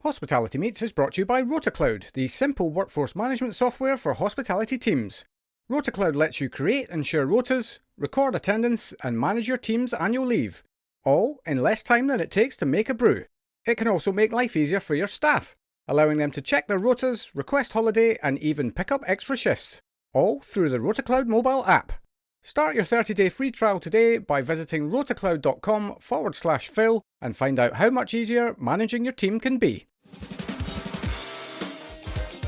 Hospitality Meets is brought to you by Rotacloud, the simple workforce management software for hospitality teams. Rotacloud lets you create and share rotas, record attendance, and manage your team's annual leave, all in less time than it takes to make a brew. It can also make life easier for your staff, allowing them to check their rotas, request holiday, and even pick up extra shifts, all through the Rotacloud mobile app. Start your 30-day free trial today by visiting rotacloud.com/Phil and find out how much easier managing your team can be.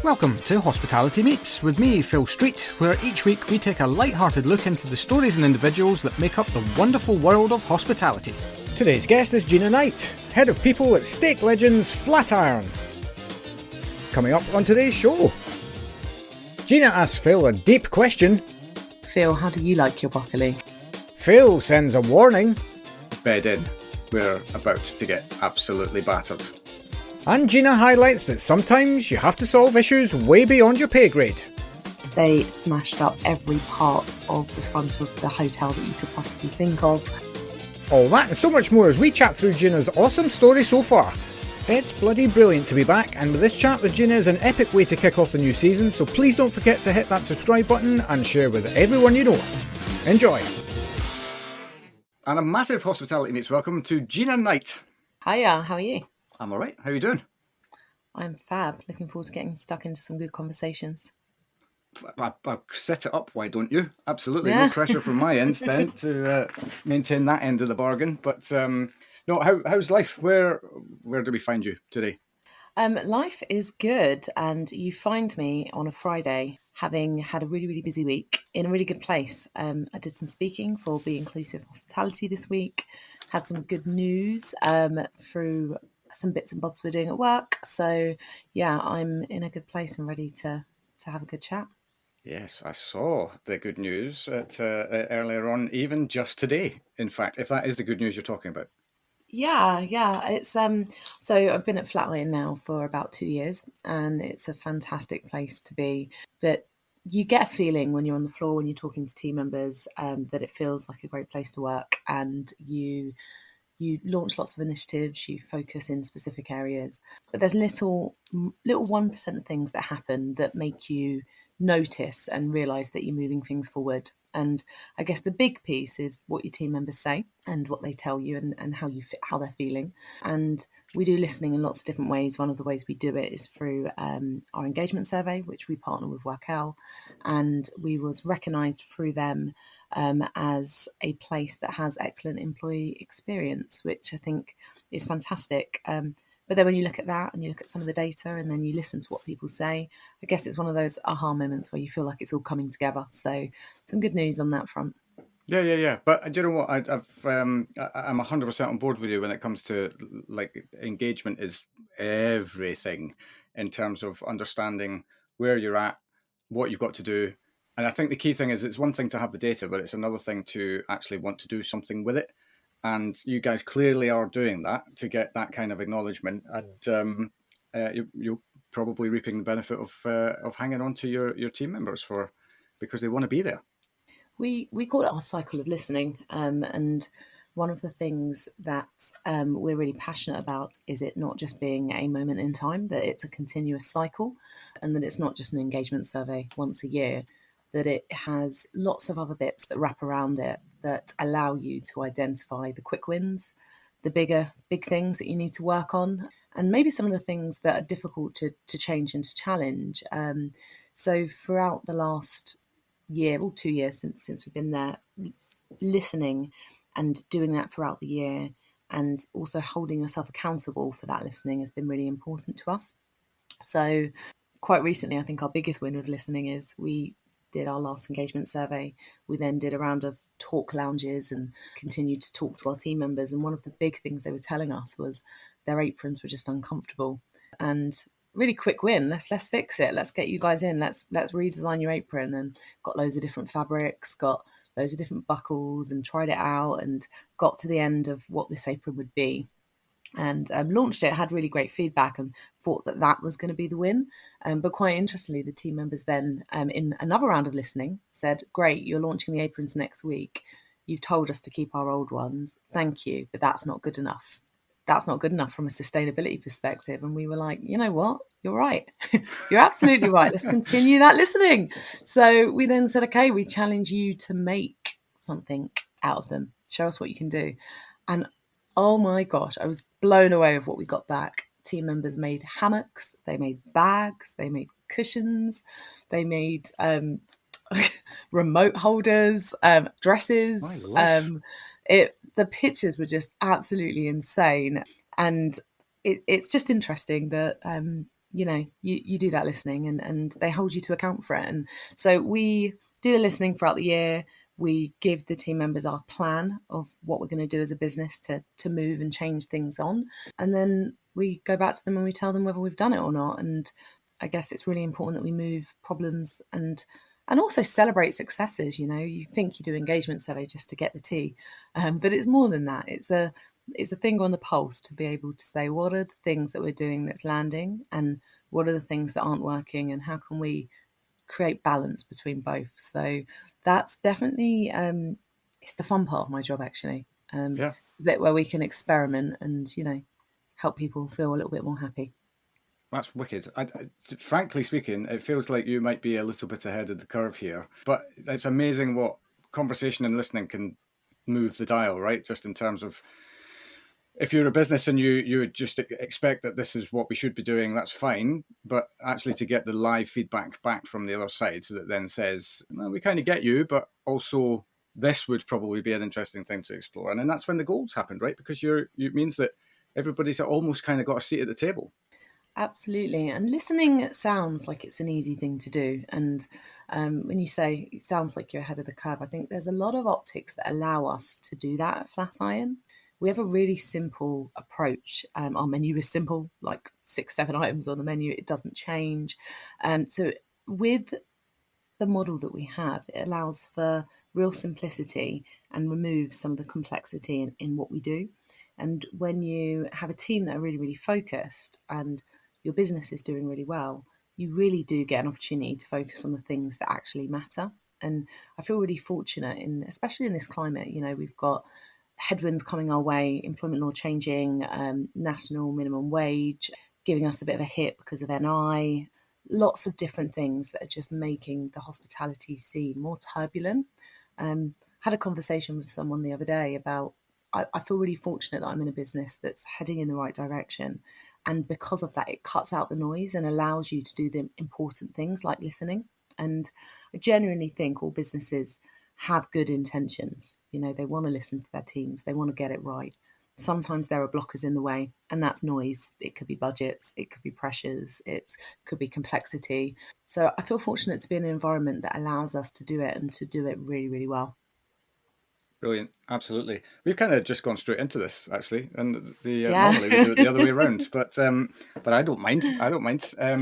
Welcome to Hospitality Meets with me, Phil Street, where each week we take a light-hearted look into the stories and individuals that make up the wonderful world of hospitality. Today's guest is Gina Knight, Head of People at steak legends Flatiron. Coming up on today's show, Gina asks Phil a deep question. Phil, how do you like your broccoli? Phil sends a warning. Bed in. We're about to get absolutely battered. And Gina highlights that sometimes you have to solve issues way beyond your pay grade. They smashed up every part of the front of the hotel that you could possibly think of. All that and so much more as we chat through Gina's awesome story so far. It's bloody brilliant to be back, and this chat with Gina is an epic way to kick off the new season, so please don't forget to hit that subscribe button and share with everyone you know. Enjoy. And a massive Hospitality Meets welcome to Gina Knight. Hiya, how are you? I'm all right. How are you doing? I'm fab. Looking forward to getting stuck into some good conversations. I'll set it up, why don't you? Absolutely. Yeah. No pressure from my end then to maintain that end of the bargain. But no, how's life? Where do we find you today? Life is good, and you find me on a Friday having had a really, really busy week in a really good place. I did some speaking for Be Inclusive Hospitality this week, had some good news through some bits and bobs we're doing at work. So yeah, I'm in a good place and ready to have a good chat. Yes, I saw the good news earlier on, even just today, in fact, if that is the good news you're talking about. Yeah. It's so I've been at Flatiron now for about 2 years, and it's a fantastic place to be. But you get a feeling when you're on the floor, when you're talking to team members, that it feels like a great place to work, and you launch lots of initiatives, you focus in specific areas, but there's little 1% of things that happen that make you notice and realise that you're moving things forward. And I guess the big piece is what your team members say and what they tell you and how they're feeling. And we do listening in lots of different ways. One of the ways we do it is through our engagement survey, which we partner with Workel, and we was recognised through them as a place that has excellent employee experience, which I think is fantastic. But then when you look at that and you look at some of the data and then you listen to what people say, I guess it's one of those aha moments where you feel like it's all coming together. So some good news on that front. Yeah. But do you know what? I'm 100% on board with you when it comes to like engagement is everything in terms of understanding where you're at, what you've got to do. And I think the key thing is it's one thing to have the data, but it's another thing to actually want to do something with it. And you guys clearly are doing that to get that kind of acknowledgement. And you're probably reaping the benefit of hanging on to your team members because they want to be there. We call it our cycle of listening. And one of the things that we're really passionate about is it not just being a moment in time, that it's a continuous cycle, and that it's not just an engagement survey once a year, that it has lots of other bits that wrap around it that allow you to identify the quick wins, the big things that you need to work on, and maybe some of the things that are difficult to change and to challenge. So throughout the last year or 2 years since we've been there, listening and doing that throughout the year, and also holding yourself accountable for that listening has been really important to us. So quite recently, I think our biggest win with listening is we did our last engagement survey. We then did a round of talk lounges and continued to talk to our team members. And one of the big things they were telling us was their aprons were just uncomfortable. And really quick win. Let's fix it. Let's get you guys in. Let's redesign your apron, and got loads of different fabrics, got loads of different buckles, and tried it out and got to the end of what this apron would be. And launched it, had really great feedback, and thought that was going to be the win. But quite interestingly, the team members then, in another round of listening, said, great, you're launching the aprons next week. You've told us to keep our old ones. Thank you, but that's not good enough. that's not good enough from a sustainability perspective. And we were like, you know what? You're right. You're absolutely right. Let's continue that listening. So we then said, okay, we challenge you to make something out of them. Show us what you can do. And oh my gosh, I was blown away with what we got back. Team members made hammocks, they made bags, they made cushions, they made remote holders, dresses. The pictures were just absolutely insane, and it's just interesting that you do that listening, and they hold you to account for it. And so we do the listening throughout the year. We give the team members our plan of what we're going to do as a business to move and change things on, and then we go back to them and we tell them whether we've done it or not. And I guess it's really important that we move problems and also celebrate successes. You think you do engagement survey just to get the tea, but it's more than that. It's a thing on the pulse to be able to say, what are the things that we're doing that's landing, and what are the things that aren't working, and how can we create balance between both. So that's definitely it's the fun part of my job, actually. It's the bit where we can experiment and help people feel a little bit more happy. That's wicked. Frankly speaking, it feels like you might be a little bit ahead of the curve here, but it's amazing what conversation and listening can move the dial, right? Just in terms of, if you're a business and you just expect that this is what we should be doing, that's fine. But actually to get the live feedback back from the other side, so that then says, well, we kind of get you, but also this would probably be an interesting thing to explore. And then that's when the goals happened, right? Because it means that everybody's almost kind of got a seat at the table. Absolutely. And listening sounds like it's an easy thing to do. And when you say it sounds like you're ahead of the curve, I think there's a lot of optics that allow us to do that at Flatiron. We have a really simple approach. Our menu is simple, like 6-7 items on the menu. It doesn't change. So with the model that we have, it allows for real simplicity and removes some of the complexity in what we do. And when you have a team that are really, really focused and your business is doing really well, you really do get an opportunity to focus on the things that actually matter. And I feel really fortunate especially in this climate. We've got headwinds coming our way, employment law changing, national minimum wage giving us a bit of a hit because of NI, lots of different things that are just making the hospitality scene more turbulent. Had a conversation with someone the other day about, I feel really fortunate that I'm in a business that's heading in the right direction. And because of that, it cuts out the noise and allows you to do the important things like listening. And I genuinely think all businesses have good intentions. They want to listen to their teams. They want to get it right. Sometimes there are blockers in the way, and that's noise. It could be budgets, it could be pressures, it could be complexity. So I feel fortunate to be in an environment that allows us to do it and to do it really, really well. Brilliant, absolutely. We've kind of just gone straight into this, actually, and normally we do it the other way around. But I don't mind.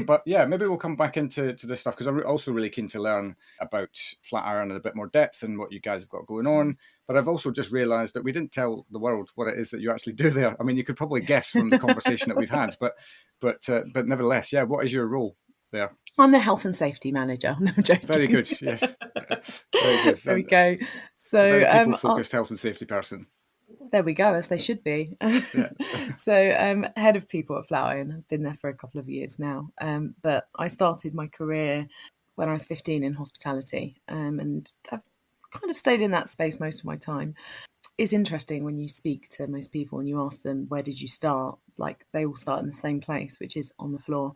But yeah, maybe we'll come back into this stuff, because I'm also really keen to learn about Flatiron in a bit more depth and what you guys have got going on. But I've also just realised that we didn't tell the world what it is that you actually do there. I mean, you could probably guess from the conversation that we've had, but nevertheless, yeah. What is your role there? I'm the health and safety manager. No, I'm joking. Very good. Yes. Very good. There we go. So, very people-focused health and safety person. There we go, as they should be. Yeah. So, head of people at Flatiron. I've been there for a couple of years now. But I started my career when I was 15 in hospitality, and I've kind of stayed in that space most of my time. It's interesting when you speak to most people and you ask them, where did you start? Like, they all start in the same place, which is on the floor.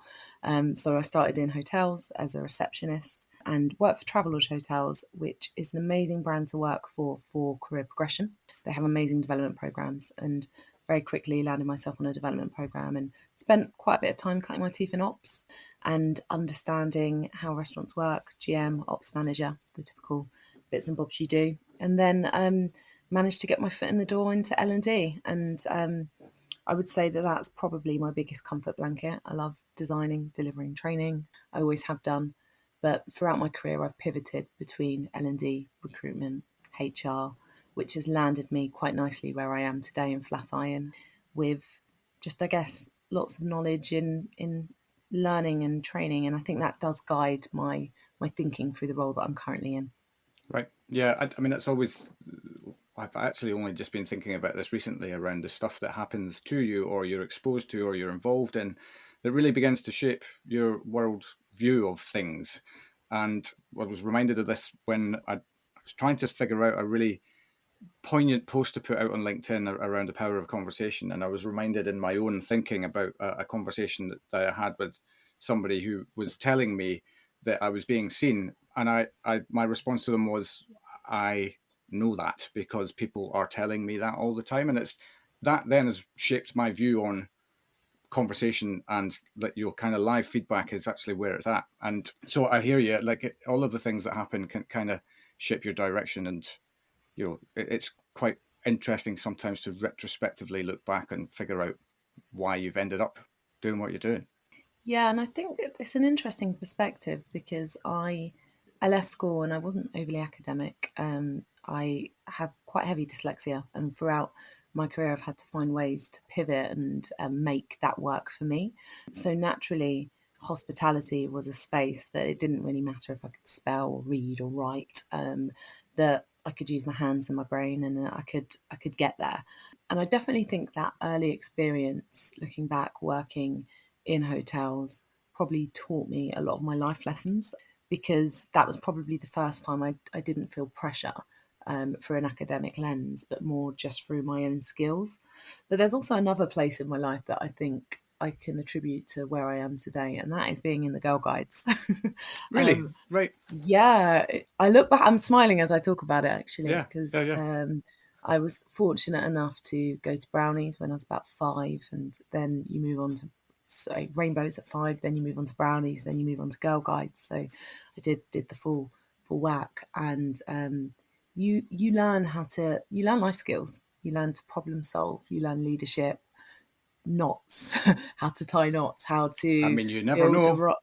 So I started in hotels as a receptionist and worked for Travelodge Hotels, which is an amazing brand to work for career progression. They have amazing development programs, and very quickly landed myself on a development program and spent quite a bit of time cutting my teeth in ops and understanding how restaurants work, GM, ops manager, the typical bits and bobs you do. And then managed to get my foot in the door into L&D. And I would say that that's probably my biggest comfort blanket. I love designing, delivering training. I always have done. But throughout my career, I've pivoted between L&D, recruitment, HR, which has landed me quite nicely where I am today in Flatiron, with just, I guess, lots of knowledge in learning and training. And I think that does guide my thinking through the role that I'm currently in. Right. Yeah. I mean, that's always I've actually only just been thinking about this recently around the stuff that happens to you or you're exposed to or you're involved in that really begins to shape your world view of things. And I was reminded of this when I was trying to figure out a really poignant post to put out on LinkedIn around the power of conversation. And I was reminded in my own thinking about a conversation that I had with somebody who was telling me that I was being seen. And my response to them was, I know that because people are telling me that all the time. And it's that then has shaped my view on conversation, and that your kind of live feedback is actually where it's at. And so I hear you, like all of the things that happen can kind of shape your direction. And it's quite interesting sometimes to retrospectively look back and figure out why you've ended up doing what you're doing. Yeah, and I think that it's an interesting perspective because I left school and I wasn't overly academic. I have quite heavy dyslexia, and throughout my career, I've had to find ways to pivot and make that work for me. So naturally, hospitality was a space that it didn't really matter if I could spell or read or write. That I could use my hands and my brain, and I could get there. And I definitely think that early experience, looking back, working in hotels, probably taught me a lot of my life lessons, because that was probably the first time I didn't feel pressure through an academic lens, but more just through my own skills. But there's also another place in my life that I think I can attribute to where I am today, and that is being in the Girl Guides. Really? Right. Yeah, I look back, I'm smiling as I talk about it actually, Yeah. because Yeah. I was fortunate enough to go to Brownies when I was about 5, and then you move on to Rainbows at 5, then you move on to Brownies, then you move on to Girl Guides. So I did the full whack, and you learn you learn life skills, you learn to problem solve, you learn leadership, knots, how to tie knots, how I to mean, you never build know.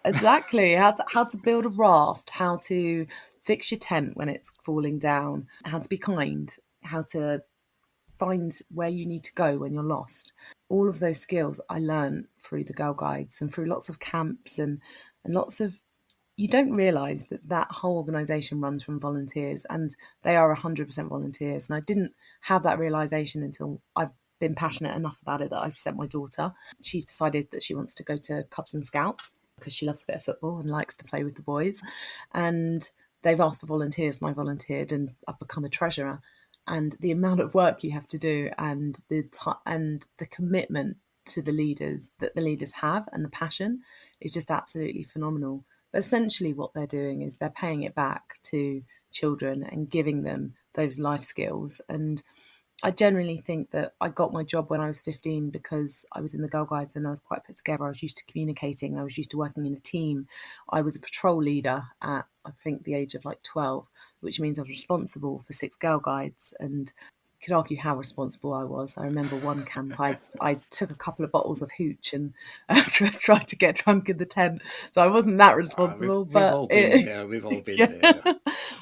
exactly, how to build a raft, how to fix your tent when it's falling down, how to be kind, how to find where you need to go when you're lost. All of those skills I learned through the Girl Guides and through lots of camps, and lots of, you don't realise that that whole organisation runs from volunteers, and they are 100% volunteers. And I didn't have that realisation until I've been passionate enough about it that I've sent my daughter. She's decided that she wants to go to Cubs and Scouts because she loves a bit of football and likes to play with the boys. And they've asked for volunteers, and I volunteered, and I've become a treasurer. And the amount of work you have to do, and the commitment to the leaders that the leaders have, and the passion, is just absolutely phenomenal. But essentially what they're doing is they're paying it back to children and giving them those life skills. And I generally think that I got my job when I was 15 because I was in the Girl Guides and I was quite put together. I was used to communicating. I was used to working in a team. I was a patrol leader at, I think, the age of like 12, which means I was responsible for 6 Girl Guides. And you could argue how responsible I was. I remember one camp, I took a couple of bottles of hooch and tried to get drunk in the tent. So I wasn't that responsible. We've but all been there. We've all been yeah. there.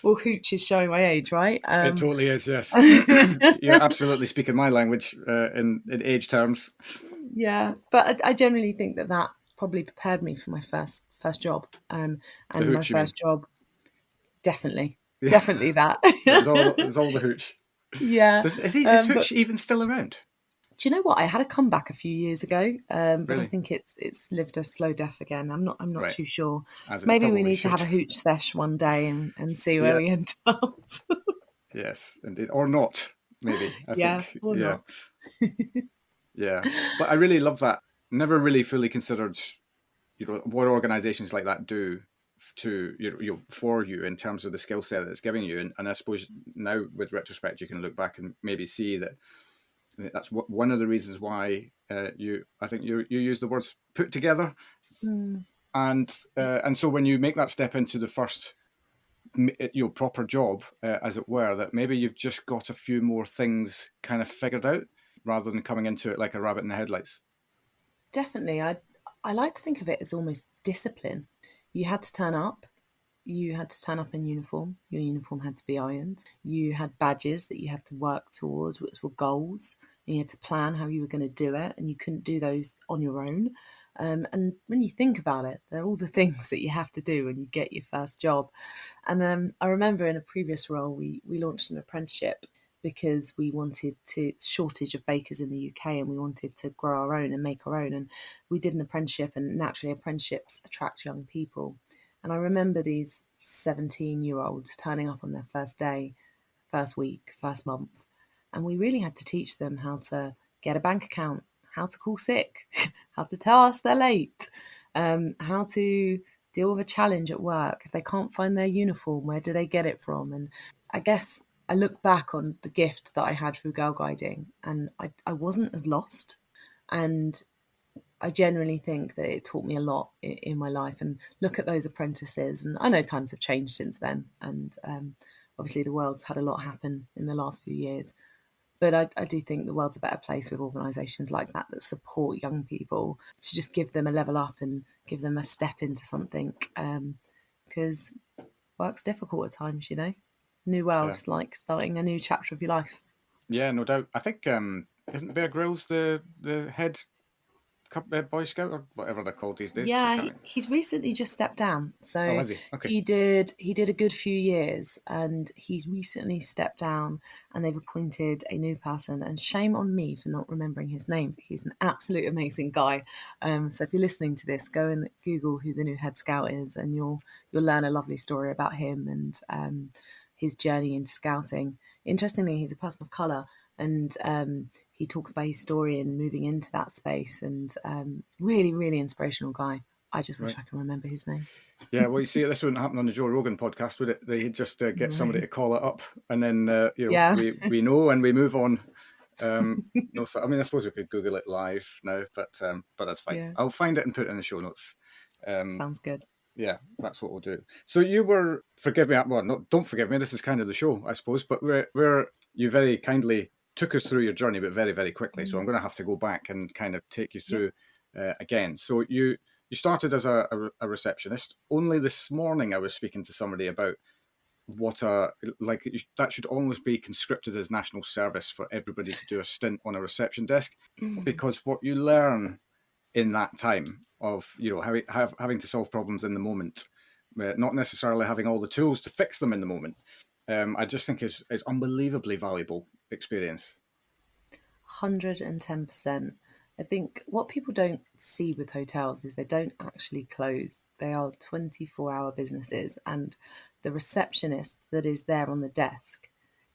Well, hooch is showing my age, right? It totally is, yes. You're absolutely speaking my language in age terms. Yeah, but I generally think that that probably prepared me for my first job. The And my hooch, you mean? first job, definitely, Yeah. definitely that. It's all the hooch. Yeah. Is But hooch even still around? do you know what? I had a comeback a few years ago, but I Really? think it's lived a slow death again. I'm not Right. too sure. As it Maybe we probably need to have a should. hooch sesh one day and see where Yeah. we end up. Yes, indeed. Or not, maybe. I Yeah, think. or Yeah. not. Yeah. But I really love that. Never really fully considered, what organizations like that do to for you in terms of the skill set that it's giving you. And I suppose now with retrospect, you can look back and maybe see that that's one of the reasons why I think you use the words put together. Mm. And so when you make that step into the first proper job, as it were, that maybe you've just got a few more things kind of figured out rather than coming into it like a rabbit in the headlights. Definitely. I like to think of it as almost discipline. You had to turn up. You had to turn up in uniform. Your uniform had to be ironed. You had badges that you had to work towards, which were goals. And you had to plan how you were going to do it, and you couldn't do those on your own. And when you think about it, they're all the things that you have to do when you get your first job. And I remember in a previous role, we launched an apprenticeship, because we wanted to shortage of bakers in the UK, and we wanted to grow our own and make our own. And we did an apprenticeship, and naturally apprenticeships attract young people. And I remember these 17-year-olds turning up on their first day, first week, first month, and we really had to teach them how to get a bank account, how to call sick, how to tell us they're late, how to deal with a challenge at work. If they can't find their uniform, where do they get it from? And I guess I look back on the gift that I had through girl guiding, and I wasn't as lost. And I generally think that it taught me a lot in my life. And look at those apprentices, and I know times have changed since then, and obviously the world's had a lot happen in the last few years. But I do think the world's a better place with organisations like that support young people, to just give them a level up and give them a step into something. Because work's difficult at times, New world is like starting a new chapter of your life. Yeah, no doubt. I think isn't Bear Grylls the head Boy Scout or whatever they're called these days? Yeah, he's recently just stepped down. Oh, So has he? Okay. he did a good few years, and he's recently stepped down, and they've appointed a new person. And shame on me for not remembering his name, but he's an absolute amazing guy. So if you're listening to this, go and Google who the new head scout is, and you'll learn a lovely story about him and his journey into scouting. Interestingly, he's a person of colour, and he talks about his story and moving into that space, and really, really inspirational guy. I just wish I can remember his name. Yeah, well, you see, this wouldn't happen on the Joe Rogan podcast, would it? They'd just get somebody to call it up, and then we know and we move on. No, so, I mean, I suppose we could Google it live now, but that's fine. Yeah. I'll find it and put it in the show notes. Sounds good. Yeah, that's what we'll do. So you were, forgive me, well, no, don't forgive me. This is kind of the show, I suppose, but where you very kindly took us through your journey, but very, very quickly. So I'm going to have to go back and kind of take you through again. So you started as a receptionist. Only this morning I was speaking to somebody about that should almost be conscripted as national service for everybody to do a stint on a reception desk, because what you learn in that time of having to solve problems in the moment, not necessarily having all the tools to fix them in the moment, I just think is unbelievably valuable experience. 110%. I think what people don't see with hotels is they don't actually close. They are 24-hour businesses, and the receptionist that is there on the desk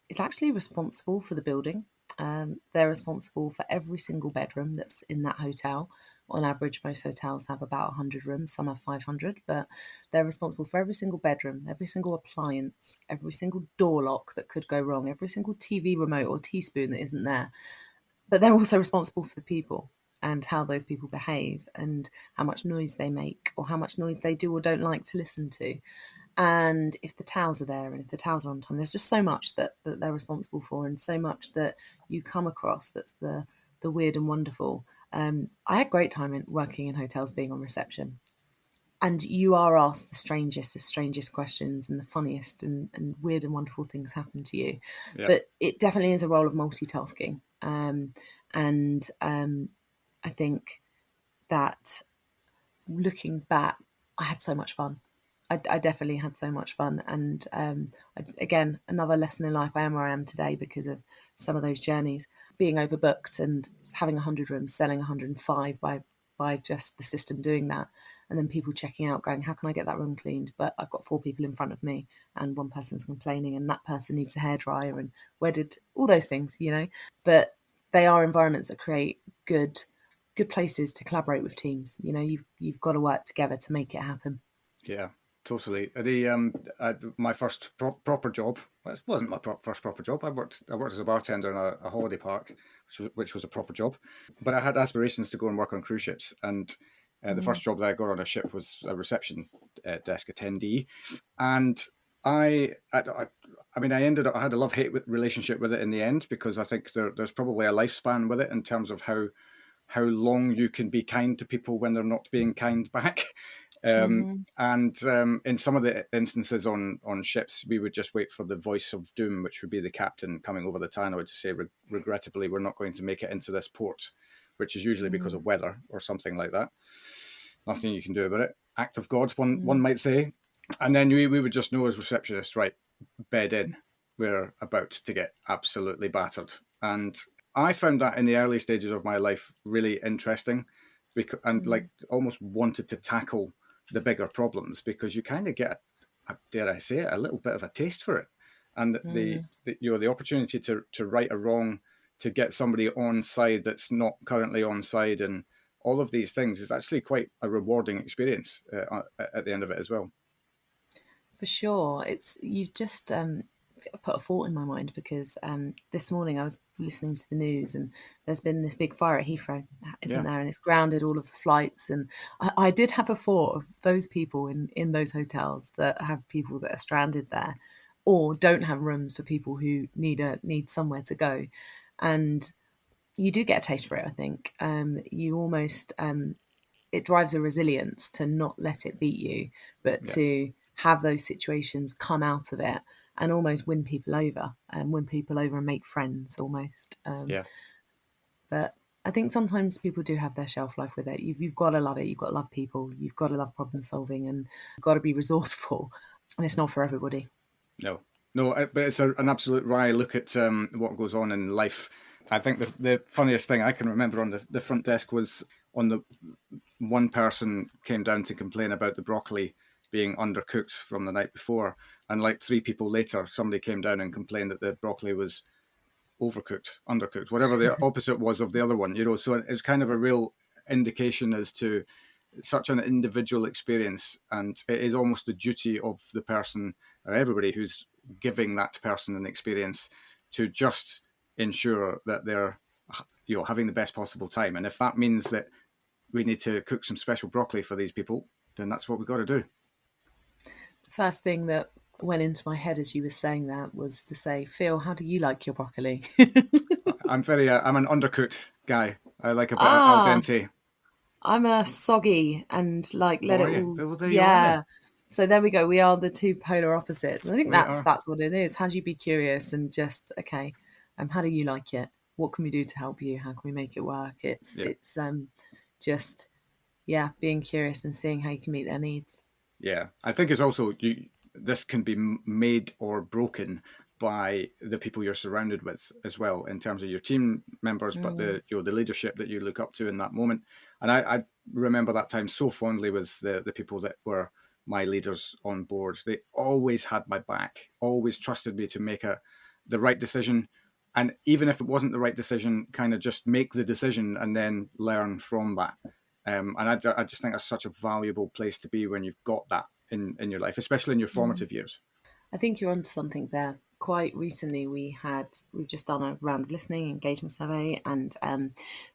is actually responsible for the building. They're responsible for every single bedroom that's in that hotel. On average, most hotels have about 100 rooms, some have 500, but they're responsible for every single bedroom, every single appliance, every single door lock that could go wrong, every single TV remote or teaspoon that isn't there. But they're also responsible for the people and how those people behave and how much noise they make or how much noise they do or don't like to listen to. And if the towels are there and if the towels are on time, there's just so much that they're responsible for, and so much that you come across that's the weird and wonderful. I had a great time working in hotels, being on reception. And you are asked the strangest questions, and the funniest and weird and wonderful things happen to you. Yeah. But it definitely is a role of multitasking. I think that looking back, I had so much fun. I definitely had so much fun. And again, another lesson in life. I am where I am today because of some of those journeys. Being overbooked and having 100 rooms, selling 105 by just the system doing that. And then people checking out going, how can I get that room cleaned? But I've got 4 people in front of me and one person's complaining and that person needs a hairdryer, and where did all those things, But they are environments that create good places to collaborate with teams. You've got to work together to make it happen. Yeah, totally. My first proper job, well, it wasn't my first proper job. I worked as a bartender in a holiday park, which was a proper job. But I had aspirations to go and work on cruise ships, and the first job that I got on a ship was a reception desk attendee, and I ended up, I had a love-hate relationship with it in the end, because I think there's probably a lifespan with it in terms of how long you can be kind to people when they're not being kind back. And in some of the instances on ships, we would just wait for the voice of doom, which would be the captain coming over the tannoy to say, regrettably, we're not going to make it into this port, which is usually because of weather or something like that. Nothing you can do about it. Act of God, one might say. And then we would just know as receptionists, right, bed in. we're about to get absolutely battered. And I found that in the early stages of my life really interesting, and like almost wanted to tackle the bigger problems, because you kind of get, dare I say it, a little bit of a taste for it. And the opportunity to right a wrong, to get somebody on side that's not currently on side, and all of these things is actually quite a rewarding experience at the end of it as well. For sure. You've just put a thought in my mind, because this morning I was listening to the news, and there's been this big fire at Heathrow, isn't there? And it's grounded all of the flights. And I did have a thought of those people in those hotels that have people that are stranded there, or don't have rooms for people who need somewhere to go. And you do get a taste for it, I think. You almost it drives a resilience to not let it beat you, but to have those situations, come out of it, and almost win people over, and make friends almost. But I think sometimes people do have their shelf life with it. You've got to love it. You've got to love people. You've got to love problem solving, and you've got to be resourceful. And it's not for everybody. No, but it's an absolute wry look at what goes on in life. I think the funniest thing I can remember on the front desk was on the one person came down to complain about the broccoli being undercooked from the night before, and like 3 people later, somebody came down and complained that the broccoli was overcooked, undercooked, whatever the opposite was of the other one. So it's kind of a real indication as to such an individual experience, and it is almost the duty of the person, or everybody who's giving that person an experience, to just ensure that they're having the best possible time. And if that means that we need to cook some special broccoli for these people, then that's what we've got to do. The first thing that went into my head as you were saying that was to say, Phil, how do you like your broccoli? I'm an undercooked guy. I like a bit al dente. I'm a soggy and let it all. Well, there you are. So there we go. We are the two polar opposites. I think that's what it is. How do you be curious and just how do you like it? What can we do to help you? How can we make it work? It's just being curious and seeing how you can meet their needs. Yeah, I think it's also this can be made or broken by the people you're surrounded with as well, in terms of your team members, but the leadership that you look up to in that moment. And I remember that time so fondly with the people that were my leaders on board. They always had my back, always trusted me to make the right decision. And even if it wasn't the right decision, kind of just make the decision and then learn from that. And I just think that's such a valuable place to be when you've got that in your life, especially in your formative years. I think you're onto something there. Quite recently, we've just done a round of listening engagement survey, and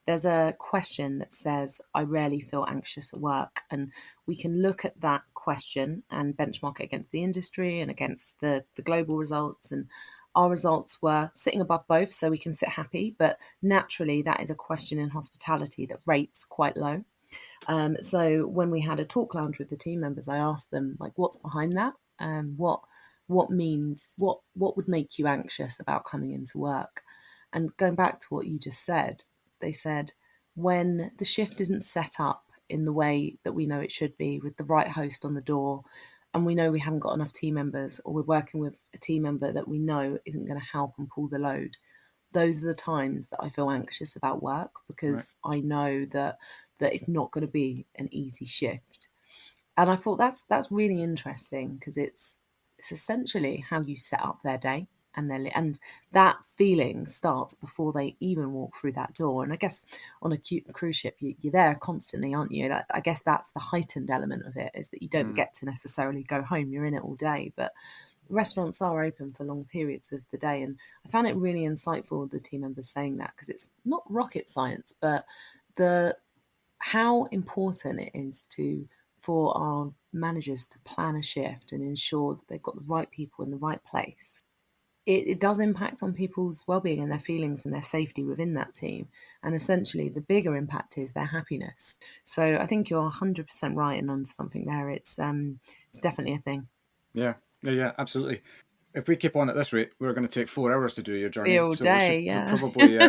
there's a question that says, I rarely feel anxious at work. And we can look at that question and benchmark it against the industry and against the global results. And our results were sitting above both, so we can sit happy. But naturally, that is a question in hospitality that rates quite low. So when we had a talk lounge with the team members, I asked them, what's behind that? What would make you anxious about coming into work? And going back to what you just said, they said, when the shift isn't set up in the way that we know it should be, with the right host on the door, and we know we haven't got enough team members, or we're working with a team member that we know isn't going to help and pull the load, those are the times that I feel anxious about work, because I know that it's not going to be an easy shift. And I thought that's really interesting, because it's essentially how you set up their day, and that feeling starts before they even walk through that door. And I guess on a cruise ship, you're there constantly, aren't you? I guess that's the heightened element of it, is that you don't get to necessarily go home. You're in it all day, but restaurants are open for long periods of the day. And I found it really insightful, the team members saying that, because it's not rocket science, but how important it is for our managers to plan a shift and ensure that they've got the right people in the right place. It does impact on people's well-being and their feelings and their safety within that team. And essentially, the bigger impact is their happiness. So I think you're 100% right and onto something there. It's definitely a thing. Yeah, absolutely. if we keep on at this rate, we're going to take 4 hours to do your Be journey. all So we day, should yeah. probably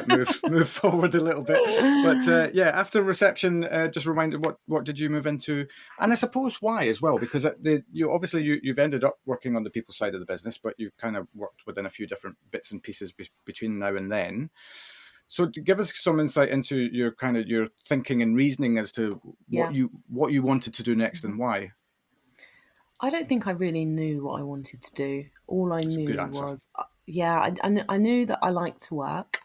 move forward a little bit. But yeah, after reception, just reminded what did you move into, and I suppose why as well, because you've ended up working on the people side of the business, but you've kind of worked within a few different bits and pieces between now and then. So to give us some insight into your thinking and reasoning as to Yeah. what you wanted to do next and why. I don't think I really knew what I wanted to do. All I It's a good knew answer. was, I knew that I liked to work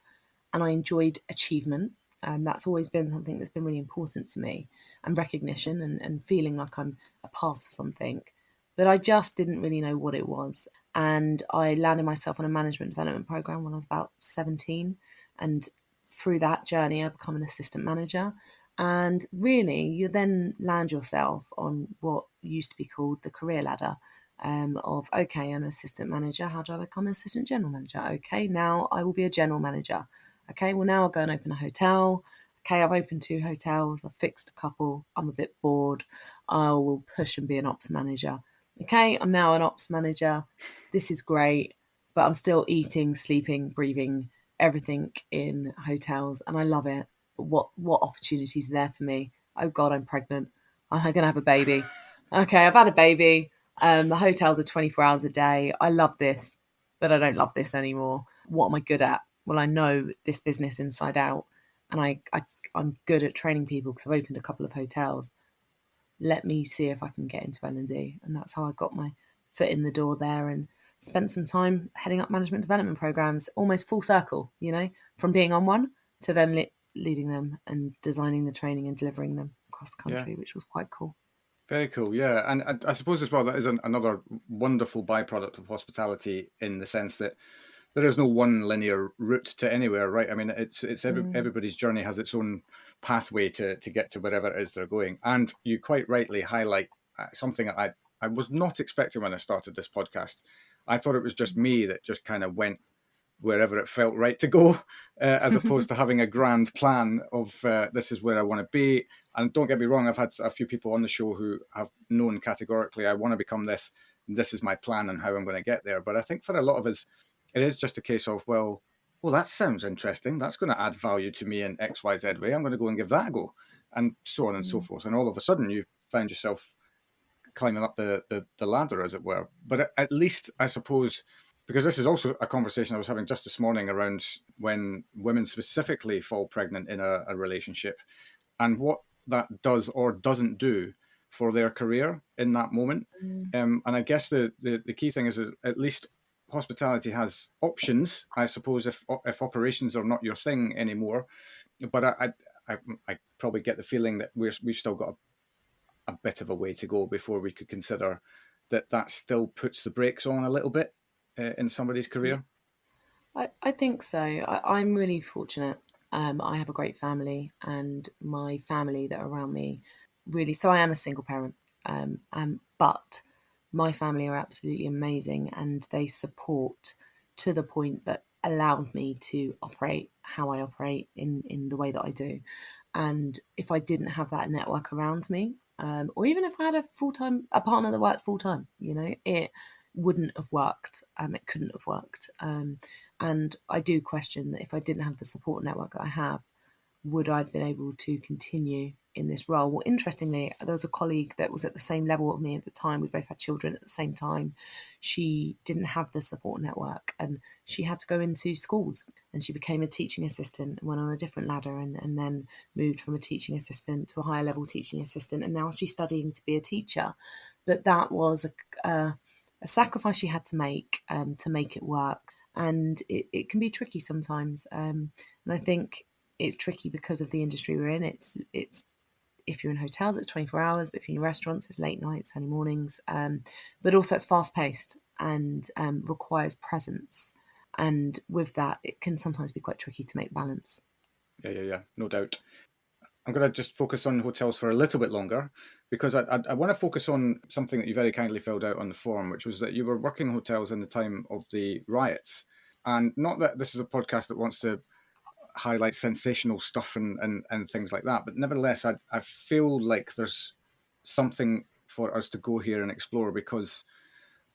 and I enjoyed achievement. And that's always been something that's been really important to me, and recognition and feeling like I'm a part of something. But I just didn't really know what it was. And I landed myself on a management development program when I was about 17. And through that journey, I become an assistant manager. And really, you then land yourself on what used to be called the career ladder of, okay, I'm an assistant manager. How do I become an assistant general manager? Okay, now I will be a general manager. Okay, well, now I'll go and open a hotel. Okay, I've opened 2 hotels. I've fixed a couple. I'm a bit bored. I will push and be an ops manager. Okay, I'm now an ops manager. This is great, but I'm still eating, sleeping, breathing, everything in hotels, and I love it. What opportunities are there for me? Oh God, I'm pregnant. I'm going to have a baby. Okay, I've had a baby. The hotels are 24 hours a day. I love this, but I don't love this anymore. What am I good at? Well, I know this business inside out, and I'm good at training people because I've opened a couple of hotels. Let me see if I can get into L&D. And that's how I got my foot in the door there and spent some time heading up management development programs, almost full circle, from being on one to then leading them and designing the training and delivering them across the country, which was quite cool. Very cool, yeah. And I suppose as well, that is another wonderful byproduct of hospitality, in the sense that there is no one linear route to anywhere, right? I mean, everybody's journey has its own pathway to get to wherever it is they're going. And you quite rightly highlight something I was not expecting when I started this podcast. I thought it was just me that just kind of went wherever it felt right to go, as opposed to having a grand plan of this is where I want to be. And don't get me wrong, I've had a few people on the show who have known categorically, I want to become this. This is my plan and how I'm going to get there. But I think for a lot of us, it is just a case of, well, that sounds interesting. That's going to add value to me in XYZ way. I'm going to go and give that a go, and so on and so forth. And all of a sudden, you've found yourself climbing up the ladder, as it were. But at least, I suppose, because this is also a conversation I was having just this morning around when women specifically fall pregnant in a relationship, and what that does or doesn't do for their career in that moment. And I guess the key thing is at least hospitality has options, I suppose, if operations are not your thing anymore. But I probably get the feeling that we've still got a bit of a way to go before we could consider that still puts the brakes on a little bit in somebody's career. I think so. I'm really fortunate. I have a great family, and my family that are around me really. So I am a single parent, but my family are absolutely amazing, and they support to the point that allows me to operate how I operate in the way that I do. And if I didn't have that network around me, or even if I had a partner that worked full time, it wouldn't have worked. It couldn't have worked. And I do question that if I didn't have the support network that I have, would I have been able to continue in this role? Well, interestingly, there was a colleague that was at the same level of me at the time. We both had children at the same time. She didn't have the support network, and she had to go into schools, and she became a teaching assistant and went on a different ladder, and then moved from a teaching assistant to a higher level teaching assistant. And now she's studying to be a teacher. But that was a sacrifice she had to make it work. And it can be tricky sometimes. And I think it's tricky because of the industry we're in. It's if you're in hotels, it's 24 hours, but if you're in restaurants, it's late nights, early mornings. But also it's fast paced and requires presence. And with that, it can sometimes be quite tricky to make balance. Yeah, no doubt. I'm going to just focus on hotels for a little bit longer, because I want to focus on something that you very kindly filled out on the form, which was that you were working hotels in the time of the riots. And not that this is a podcast that wants to highlight sensational stuff and things like that, but nevertheless, I feel like there's something for us to go here and explore, because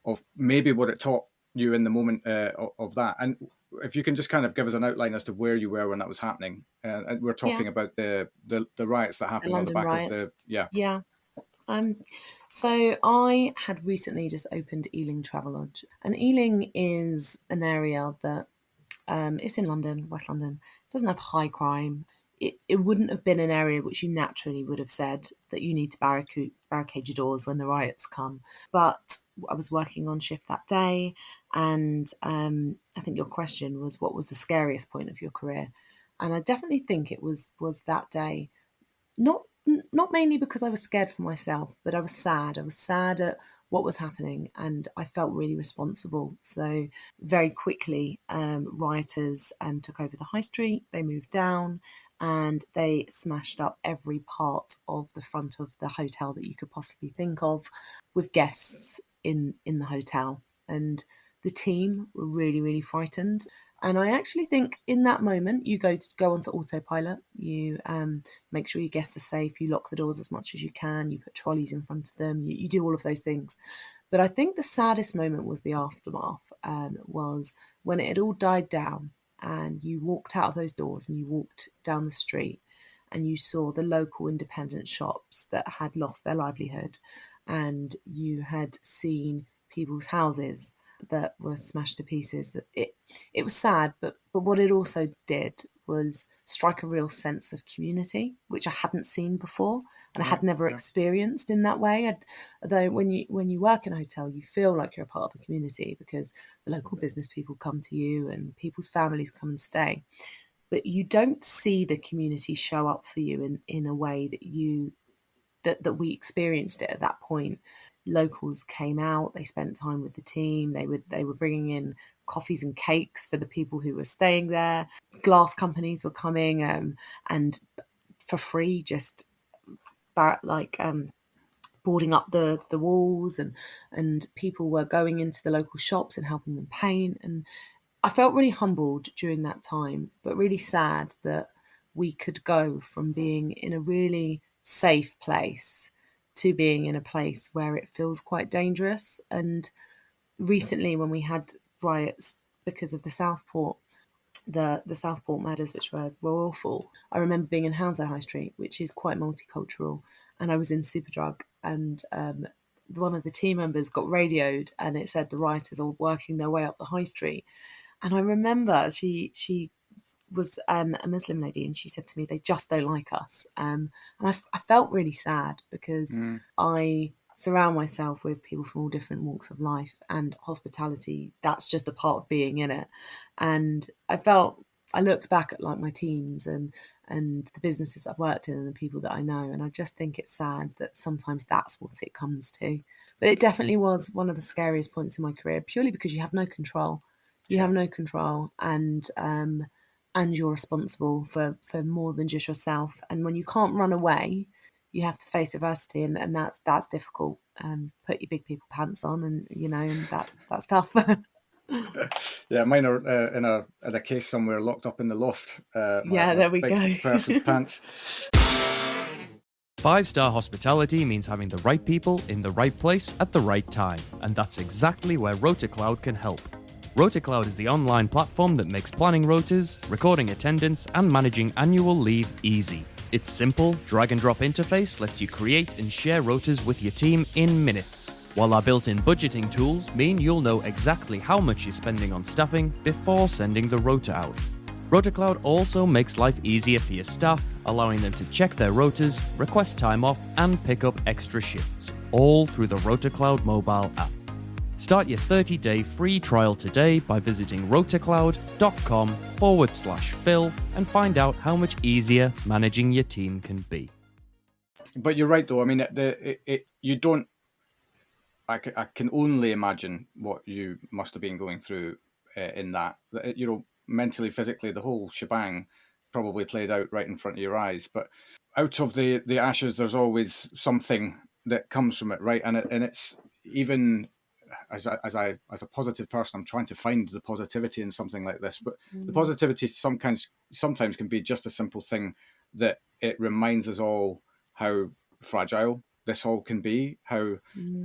of maybe what it taught you in the moment of that. And if you can just kind of give us an outline as to where you were when that was happening. And we're Yeah, talking about the riots that the happened on the London back of riots. the, yeah. Yeah. So I had recently just opened Ealing Travelodge, and Ealing is an area that it's in London, West London. It doesn't have high crime. It wouldn't have been an area which you naturally would have said that you need to barricade your doors when the riots come. But I was working on shift that day, and I think your question was, what was the scariest point of your career? And I definitely think it was that day. Not not mainly because I was scared for myself, but I was sad. I was sad at what was happening, and I felt really responsible. So very quickly, rioters took over the high street. They moved down, and they smashed up every part of the front of the hotel that you could possibly think of, with guests in the hotel. And the team were really, really frightened. And I actually think in that moment, you go onto autopilot. You make sure your guests are safe. You lock the doors as much as you can. You put trolleys in front of them. You do all of those things. But I think the saddest moment was the aftermath. Was when it had all died down, and you walked out of those doors and you walked down the street, and you saw the local independent shops that had lost their livelihood, and you had seen people's houses that were smashed to pieces. It was sad, but what it also did was strike a real sense of community, which I hadn't seen before and I Right. had never Yeah. experienced in that way. Although when you work in a hotel, you feel like you're a part of the community because the local business people come to you and people's families come and stay. But you don't see the community show up for you in a way that we experienced it at that point. Locals came out, they spent time with the team, they were bringing in coffees and cakes for the people who were staying there. Glass companies were coming and for free, just like boarding up the walls, and people were going into the local shops and helping them paint. And I felt really humbled during that time, but really sad that we could go from being in a really safe place to being in a place where it feels quite dangerous. And recently, when we had riots because of the Southport, the Southport murders, which were awful, I remember being in Hounslow High Street, which is quite multicultural, and I was in Superdrug, and one of the team members got radioed, and it said the rioters are working their way up the high street. And I remember she was a Muslim lady, and she said to me, "They just don't like us." And I felt really sad because Mm. I surround myself with people from all different walks of life, and hospitality, that's just a part of being in it. And I looked back at like my teams and the businesses I've worked in and the people that I know, and I just think it's sad that sometimes that's what it comes to. But it definitely was one of the scariest points in my career, purely because you have no control. You Yeah. have no control, and you're responsible for more than just yourself. And when you can't run away, you have to face adversity, and that's difficult. Put your big people pants on, and and that's tough. Yeah, mine are in a case somewhere, locked up in the loft. Yeah, My there we big go. person pants. 5-star hospitality means having the right people in the right place at the right time, and that's exactly where Rotacloud can help. Rotacloud is the online platform that makes planning rotas, recording attendance, and managing annual leave easy. Its simple, drag-and-drop interface lets you create and share rotas with your team in minutes, while our built-in budgeting tools mean you'll know exactly how much you're spending on staffing before sending the rota out. Rotacloud also makes life easier for your staff, allowing them to check their rotas, request time off, and pick up extra shifts, all through the Rotacloud mobile app. Start your 30-day free trial today by visiting rotacloud.com/Phil and find out how much easier managing your team can be. But you're right, though. I mean, you don't. I can only imagine what you must have been going through in that. Mentally, physically, the whole shebang probably played out right in front of your eyes. But out of the ashes, there's always something that comes from it, right? And it's even as a positive person, I'm trying to find the positivity in something like this. But the positivity sometimes can be just a simple thing that it reminds us all how fragile this all can be, how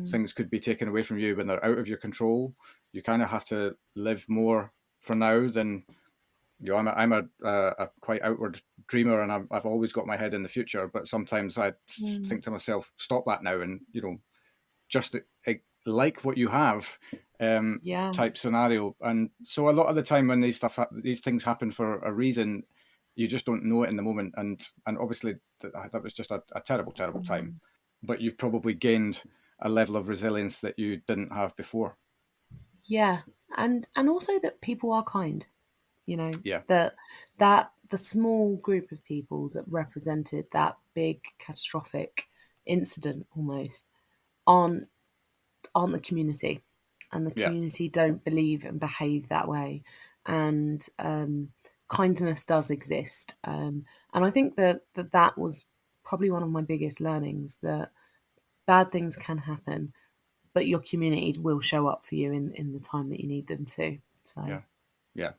things could be taken away from you when they're out of your control. You kind of have to live more for now than, I'm a quite outward dreamer, and I've always got my head in the future. But sometimes I think to myself, stop that now, and just like what you have, type scenario. And so a lot of the time when these things happen for a reason, you just don't know it in the moment. And obviously that was just a terrible time. But you've probably gained a level of resilience that you didn't have before. Yeah, and also that people are kind. Yeah. That the small group of people that represented that big catastrophic incident almost aren't the community, and the community don't believe and behave that way, and kindness does exist, and I think that was probably one of my biggest learnings, that bad things can happen, but your communities will show up for you in the time that you need them to. So yeah,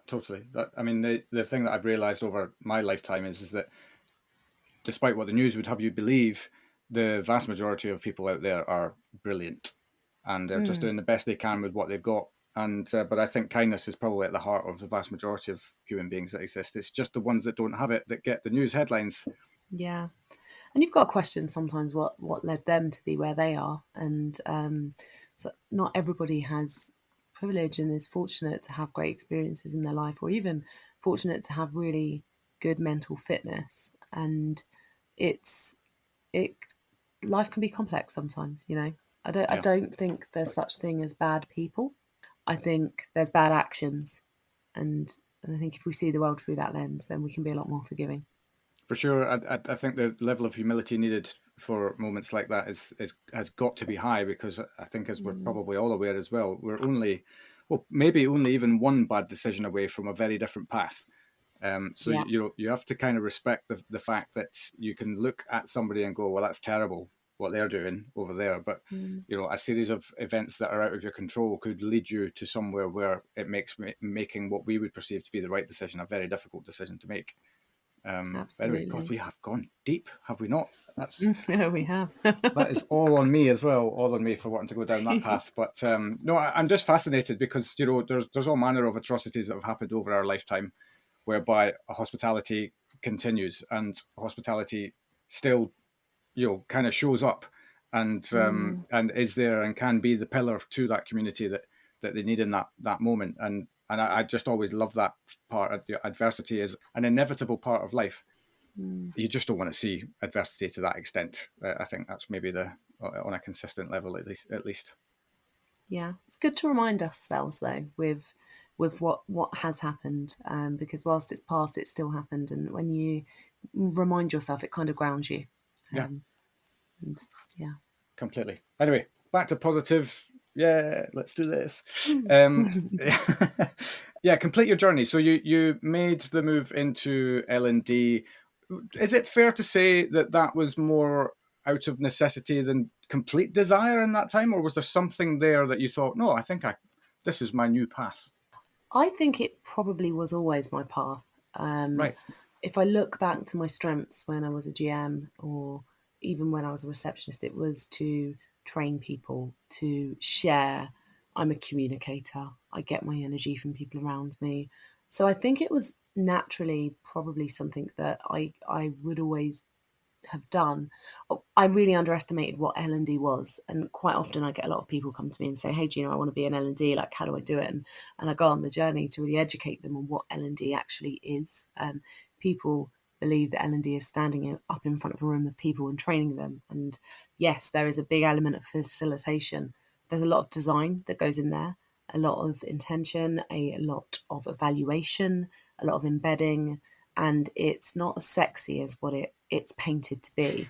totally. I mean, the thing that I've realized over my lifetime is that despite what the news would have you believe, the vast majority of people out there are brilliant, and they're just doing the best they can with what they've got. And but I think kindness is probably at the heart of the vast majority of human beings that exist. It's just the ones that don't have it that get the news headlines. Yeah. And you've got to question sometimes what led them to be where they are. And so not everybody has privilege and is fortunate to have great experiences in their life, or even fortunate to have really good mental fitness. And life can be complex sometimes, I don't think there's such thing as bad people. I think there's bad actions. And I think if we see the world through that lens, then we can be a lot more forgiving. For sure, I think the level of humility needed for moments like that has got to be high, because I think, as we're probably all aware as well, we're maybe only even one bad decision away from a very different path. So you have to kind of respect the fact that you can look at somebody and go, well, that's terrible what they're doing over there, but a series of events that are out of your control could lead you to somewhere where it makes making what we would perceive to be the right decision a very difficult decision to make. Absolutely. Anyway, God, we have gone deep, have we not? That's yeah, we have. that is all on me as well, all on me for wanting to go down that path. But no, I'm just fascinated because there's all manner of atrocities that have happened over our lifetime, whereby hospitality continues, and hospitality still kind of shows up and is there and can be the pillar to that community that they need in that moment. And I just always love that part. Adversity is an inevitable part of life. You just don't want to see adversity to that extent. I think that's maybe on a consistent level, at least. Yeah, it's good to remind ourselves though with what has happened, because whilst it's past, it still happened, and when you remind yourself, it kind of grounds you. Yeah, completely. Anyway, back to positive. Yeah, let's do this. Yeah, complete your journey. So you made the move into L&D. Is it fair to say that was more out of necessity than complete desire in that time, or was there something there that you thought, no, I think this is my new path? I think it probably was always my path. Right. If I look back to my strengths when I was a GM, or even when I was a receptionist, it was to train people, to share. I'm a communicator. I get my energy from people around me. So I think it was naturally probably something that I would always have done. I really underestimated what L&D was, and quite often I get a lot of people come to me and say, hey, Gina, I want to be an L&D, like, how do I do it? And I go on the journey to really educate them on what L&D actually is. People believe that L&D is standing up in front of a room of people and training them, and yes, there is a big element of facilitation. There's a lot of design that goes in there, a lot of intention, a lot of evaluation, a lot of embedding, and it's not as sexy as what it's painted to be.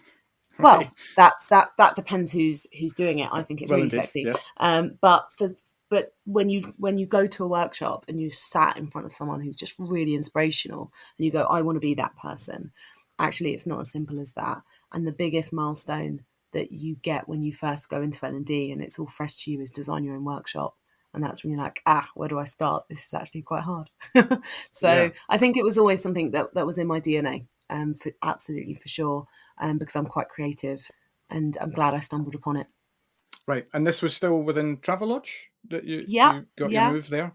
Right. Well, that depends who's doing it. I think it's really sexy. Yes. But when you go to a workshop and you sat in front of someone who's just really inspirational and you go, I want to be that person. Actually, it's not as simple as that. And the biggest milestone that you get when you first go into L&D and it's all fresh to you is design your own workshop. And that's when you're like, where do I start? This is actually quite hard. So I think it was always something that was in my DNA, absolutely, for sure, because I'm quite creative. and I'm glad I stumbled upon it. Right. And this was still within Travelodge that you got your Yeah. move there?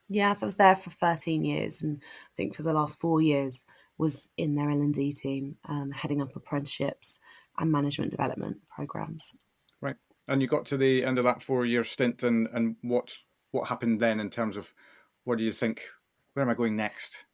Yeah, so I was there for 13 years, and I think for the last 4 years was in their L&D team, heading up apprenticeships and management development programs. Right. And you got to the end of that 4-year stint, and what happened then in terms of what do you think? Where am I going next?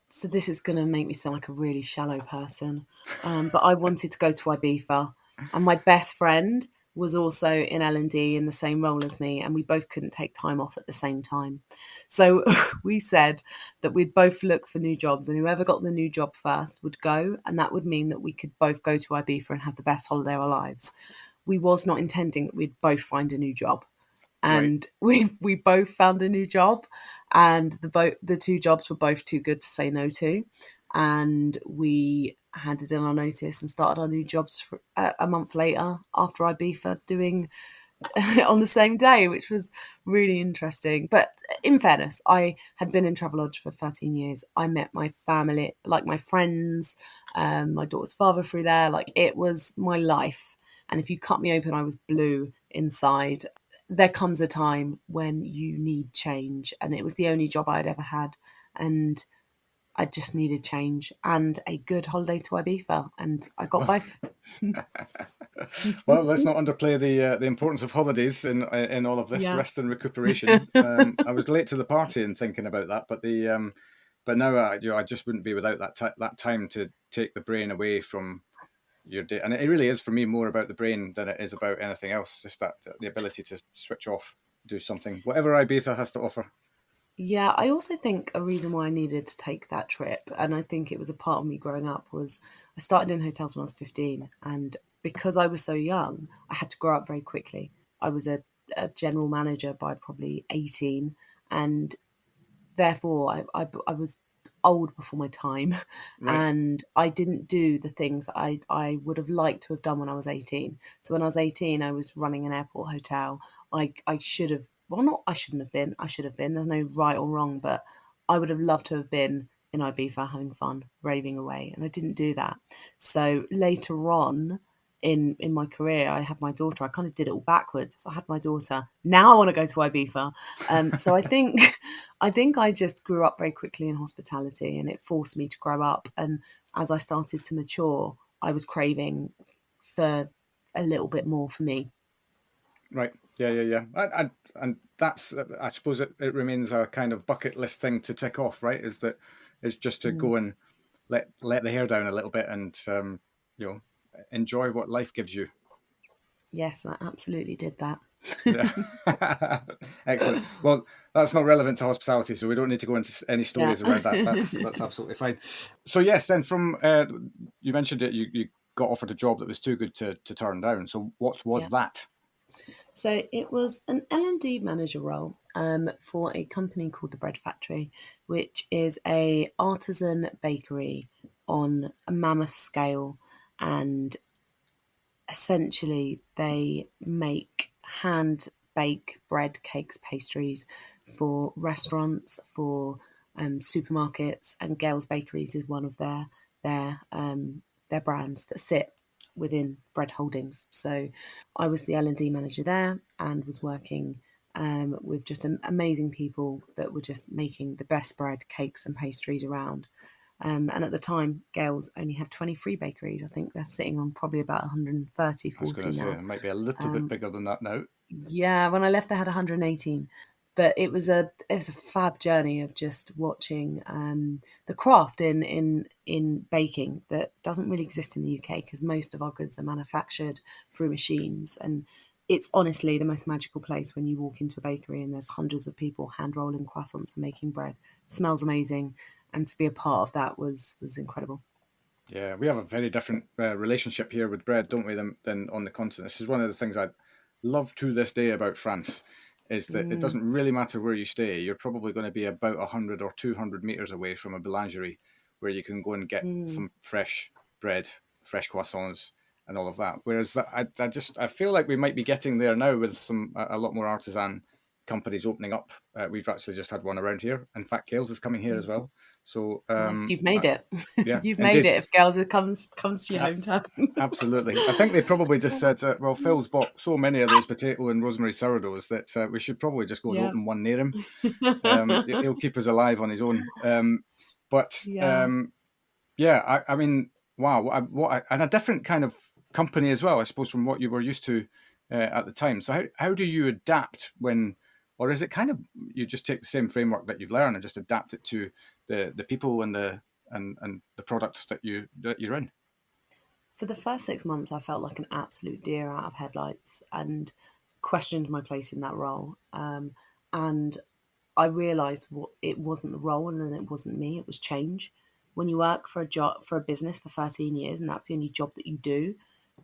So this is going to make me sound like a really shallow person, but I wanted to go to Ibiza, and my best friend was also in L&D in the same role as me, and we both couldn't take time off at the same time. So we said that we'd both look for new jobs, and whoever got the new job first would go, and that would mean that we could both go to Ibiza and have the best holiday of our lives. We was not intending that we'd both find a new job. And we both found a new job, and the two jobs were both too good to say no to, and we handed in our notice and started our new jobs a month later after Ibiza, doing on the same day, which was really interesting. But in fairness, I had been in Travelodge for 13 years. I met my family, like my friends, my daughter's father through there. Like, it was my life. And if you cut me open, I was blue inside. There comes a time when you need change, and it was the only job I'd ever had, and I just needed change and a good holiday to Ibiza, and I got both. Well, let's not underplay the importance of holidays in all of this. Yeah. Rest and recuperation. I was late to the party in thinking about that, but now I just wouldn't be without that time to take the brain away from your day. And it really is for me more about the brain than it is about anything else. Just the ability to switch off, do something, whatever Ibiza has to offer. Yeah, I also think a reason why I needed to take that trip, and I think it was a part of me growing up, was I started in hotels when I was 15, and because I was so young, I had to grow up very quickly. I was a general manager by probably 18, and therefore I was old before my time, Right. and I didn't do the things that I would have liked to have done when I was 18. So when I was 18, I was running an airport hotel. I should have, well, not I shouldn't have been, I should have been. There's no right or wrong, but I would have loved to have been in Ibiza having fun, raving away, and I didn't do that. So later on in my career, I had my daughter. I kind of did it all backwards. So I had my daughter. Now I want to go to Ibiza. So I think I just grew up very quickly in hospitality, and it forced me to grow up. And as I started to mature, I was craving for a little bit more for me. Right. Yeah. And that's, I suppose it remains a kind of bucket list thing to tick off, right? Is just to go and let the hair down a little bit and, enjoy what life gives you. Yes, I absolutely did that. Yeah. Excellent. Well, that's not relevant to hospitality, so we don't need to go into any stories around that. That's absolutely fine. So yes, then from you mentioned it, you got offered a job that was too good to turn down. So what was that? So it was an L&D manager role for a company called the Bread Factory, which is a artisan bakery on a mammoth scale, and essentially they make hand bake bread, cakes, pastries for restaurants, for supermarkets, and Gale's Bakeries is one of their brands that sit within Bread Holdings. So I was the L&D manager there, and was working with just amazing people that were just making the best bread, cakes and pastries around. And at the time, Gale's only had 23 bakeries. I think they're sitting on probably about 130, 40 I was going to say, now. it might be a little bit bigger than that now. Yeah, when I left, they had 118. But it was a fab journey of just watching the craft in baking that doesn't really exist in the UK, because most of our goods are manufactured through machines. And it's honestly the most magical place when you walk into a bakery and there's hundreds of people hand rolling croissants and making bread. It smells amazing, and to be a part of that was incredible. Yeah, we have a very different relationship here with bread, don't we, than on the continent. This is one of the things I love to this day about France, is that it doesn't really matter where you stay. You're probably going to be about 100 or 200 meters away from a boulangerie where you can go and get some fresh bread, fresh croissants, and all of that. Whereas I feel like we might be getting there now with a lot more artisan companies opening up. We've actually just had one around here. In fact, Gales is coming here as well. So Nice. You've made it. Yeah, You've indeed. made it if Gelder comes to your hometown. Absolutely. I think they probably just said, well, Phil's bought so many of those potato and rosemary sourdoughs that we should probably just go and open one near him. He'll keep us alive on his own. I mean, wow, and a different kind of company as well, I suppose, from what you were used to at the time. So how do you adapt when, or is it kind of you just take the same framework that you've learned and just adapt it to the people and the products that you're in? For the first 6 months, I felt like an absolute deer out of headlights and questioned my place in that role. And I realised it wasn't the role, and then it wasn't me. It was change. When you work for a business for 13 years, and that's the only job that you do,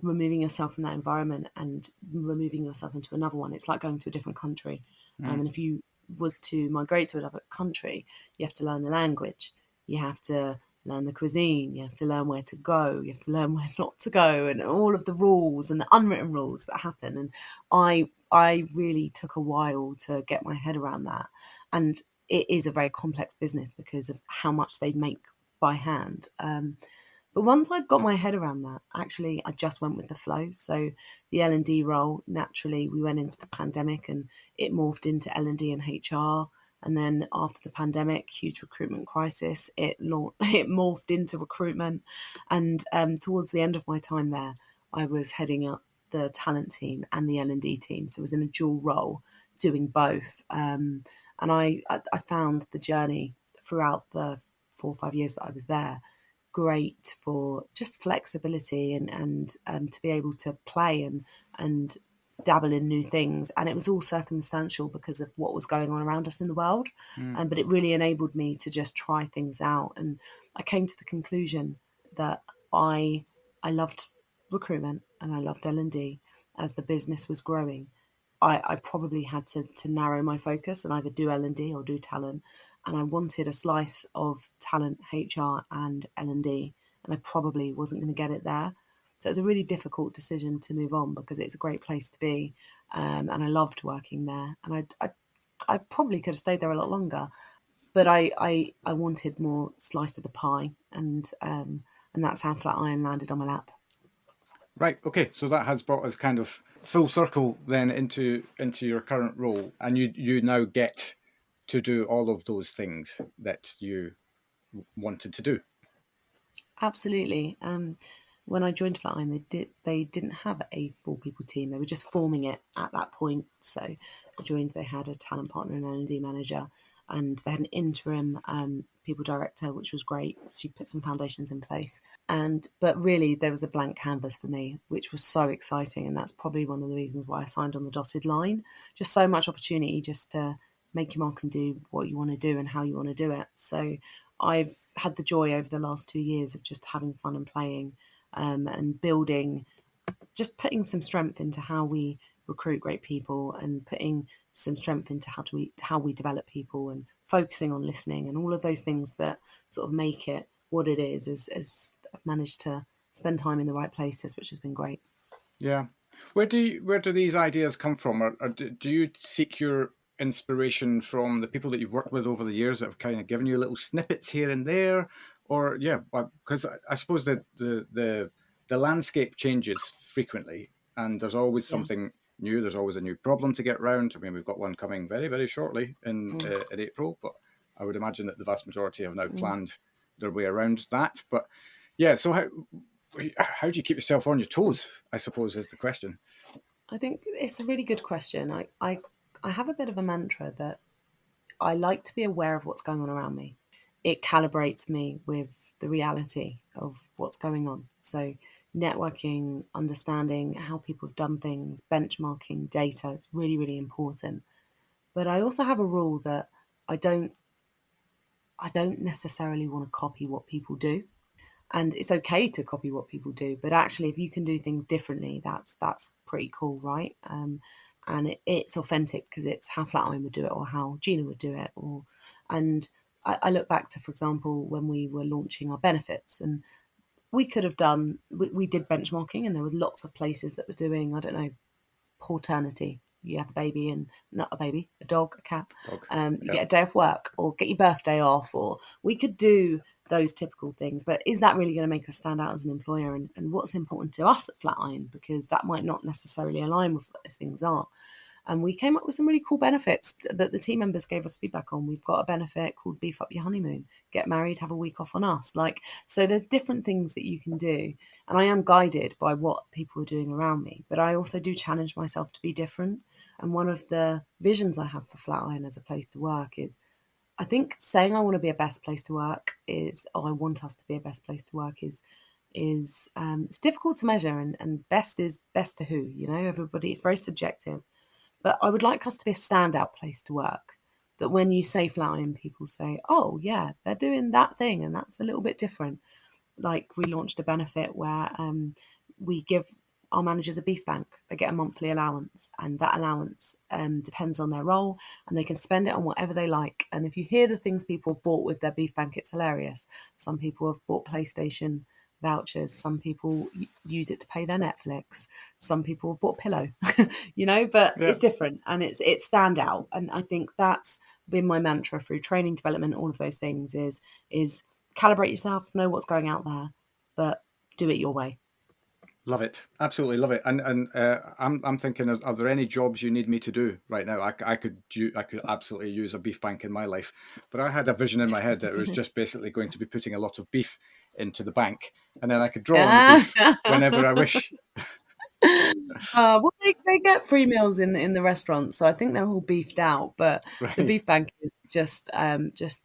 removing yourself from that environment and removing yourself into another one, it's like going to a different country. And if you was to migrate to another country, you have to learn the language, you have to learn the cuisine, you have to learn where to go, you have to learn where not to go, and all of the rules and the unwritten rules that happen. And I really took a while to get my head around that. And it is a very complex business because of how much they make by hand. But once I'd got my head around that, actually, I just went with the flow. So the L&D role, naturally, we went into the pandemic and it morphed into L&D and HR. And then after the pandemic, huge recruitment crisis, it morphed into recruitment. And towards the end of my time there, I was heading up the talent team and the L&D team. So it was in a dual role, doing both. And I found the journey throughout the 4 or 5 years that I was there great for just flexibility and to be able to play and dabble in new things. And it was all circumstantial because of what was going on around us in the world. But it really enabled me to just try things out. And I came to the conclusion that I loved recruitment and I loved L&D as the business was growing. I probably had to narrow my focus and either do L&D or do talent. And I wanted a slice of talent, HR and L&D, and I probably wasn't going to get it there. So it was a really difficult decision to move on because it's a great place to be, and I loved working there. And I probably could have stayed there a lot longer, but I wanted more slice of the pie, and that's how Flatiron landed on my lap. Right. Okay. So that has brought us kind of full circle then into your current role, and you now get to do all of those things that you wanted to do. Absolutely. When I joined Flatiron, they didn't have a 4-people team. They were just forming it at that point. So I joined. They had a talent partner and L&D manager, and they had an interim people director, which was great. She put some foundations in place. But really, there was a blank canvas for me, which was so exciting, and that's probably one of the reasons why I signed on the dotted line. Just so much opportunity, just to make your mark and do what you want to do and how you want to do it. So I've had the joy over the last 2 years of just having fun and playing, and building, just putting some strength into how we recruit great people and putting some strength into how we develop people and focusing on listening and all of those things that sort of make it what it is, as I've managed to spend time in the right places, which has been great. Yeah. Where do these ideas come from? Or do you seek your inspiration from the people that you've worked with over the years that have kind of given you little snippets here and there? Or because I suppose that the landscape changes frequently, and there's always something new. There's always a new problem to get round. I mean, we've got one coming very, very shortly in April, but I would imagine that the vast majority have now planned their way around that. But yeah, so how do you keep yourself on your toes, I suppose, is the question. I think it's a really good question. I have a bit of a mantra that I like to be aware of what's going on around me. It calibrates me with the reality of what's going on. So networking, understanding how people have done things, benchmarking data, it's really, really important. But I also have a rule that I don't necessarily want to copy what people do. And it's okay to copy what people do, but actually, if you can do things differently, that's pretty cool, right? And it's authentic because it's how Flatiron would do it, or how Gina would do it, and I look back to, for example, when we were launching our benefits, and we could have done, we did benchmarking, and there were lots of places that were doing, I don't know, Porternity, you have a baby and not a baby, a dog, a cat, you Yeah. get a day off work or get your birthday off, or we could do those typical things. But is that really going to make us stand out as an employer? And what's important to us at Flatiron? Because that might not necessarily align with what those things are. And we came up with some really cool benefits that the team members gave us feedback on. We've got a benefit called Beef Up Your Honeymoon. Get married, have a week off on us. So there's different things that you can do. And I am guided by what people are doing around me. But I also do challenge myself to be different. And one of the visions I have for Flatiron as a place to work is, I think saying I want to be a best place to work I want us to be a best place to work is it's difficult to measure, and best is best to who, everybody, it's very subjective. But I would like us to be a standout place to work. That when you say Flatiron, people say, oh, yeah, they're doing that thing and that's a little bit different. Like we launched a benefit where we give our managers a beef bank. They get a monthly allowance, and that allowance depends on their role, and they can spend it on whatever they like. And if you hear the things people have bought with their beef bank, it's hilarious. Some people have bought PlayStation vouchers, some people use it to pay their Netflix, some people have bought a pillow, but it's different and it's standout. And I think that's been my mantra through training, development, all of those things is calibrate yourself, know what's going out there, but do it your way. Love it, absolutely love it. And I'm thinking, are there any jobs you need me to do right now? I could absolutely use a beef bank in my life, but I had a vision in my head that it was just basically going to be putting a lot of beef into the bank, and then I could draw on the beef whenever I wish. Well, they get free meals in the restaurant, so I think they're all beefed out. But Right. the beef bank is just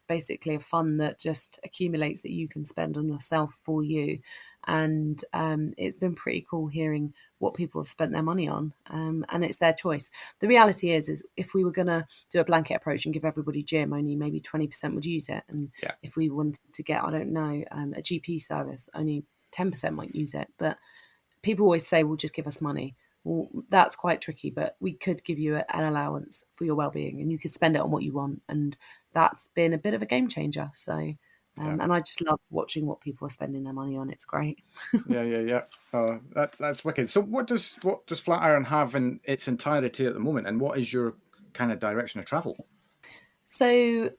basically a fund that just accumulates that you can spend on yourself for you. And it's been pretty cool hearing what people have spent their money on, and it's their choice. The reality is if we were going to do a blanket approach and give everybody gym, only maybe 20% would use it. And if we wanted to get, I don't know, a GP service, only 10% might use it. But people always say, well, just give us money. Well, that's quite tricky, but we could give you an allowance for your well-being and you could spend it on what you want. And that's been a bit of a game changer. So, and I just love watching what people are spending their money on. It's great. Yeah. That's wicked. So what does Flatiron have in its entirety at the moment, and what is your kind of direction of travel? So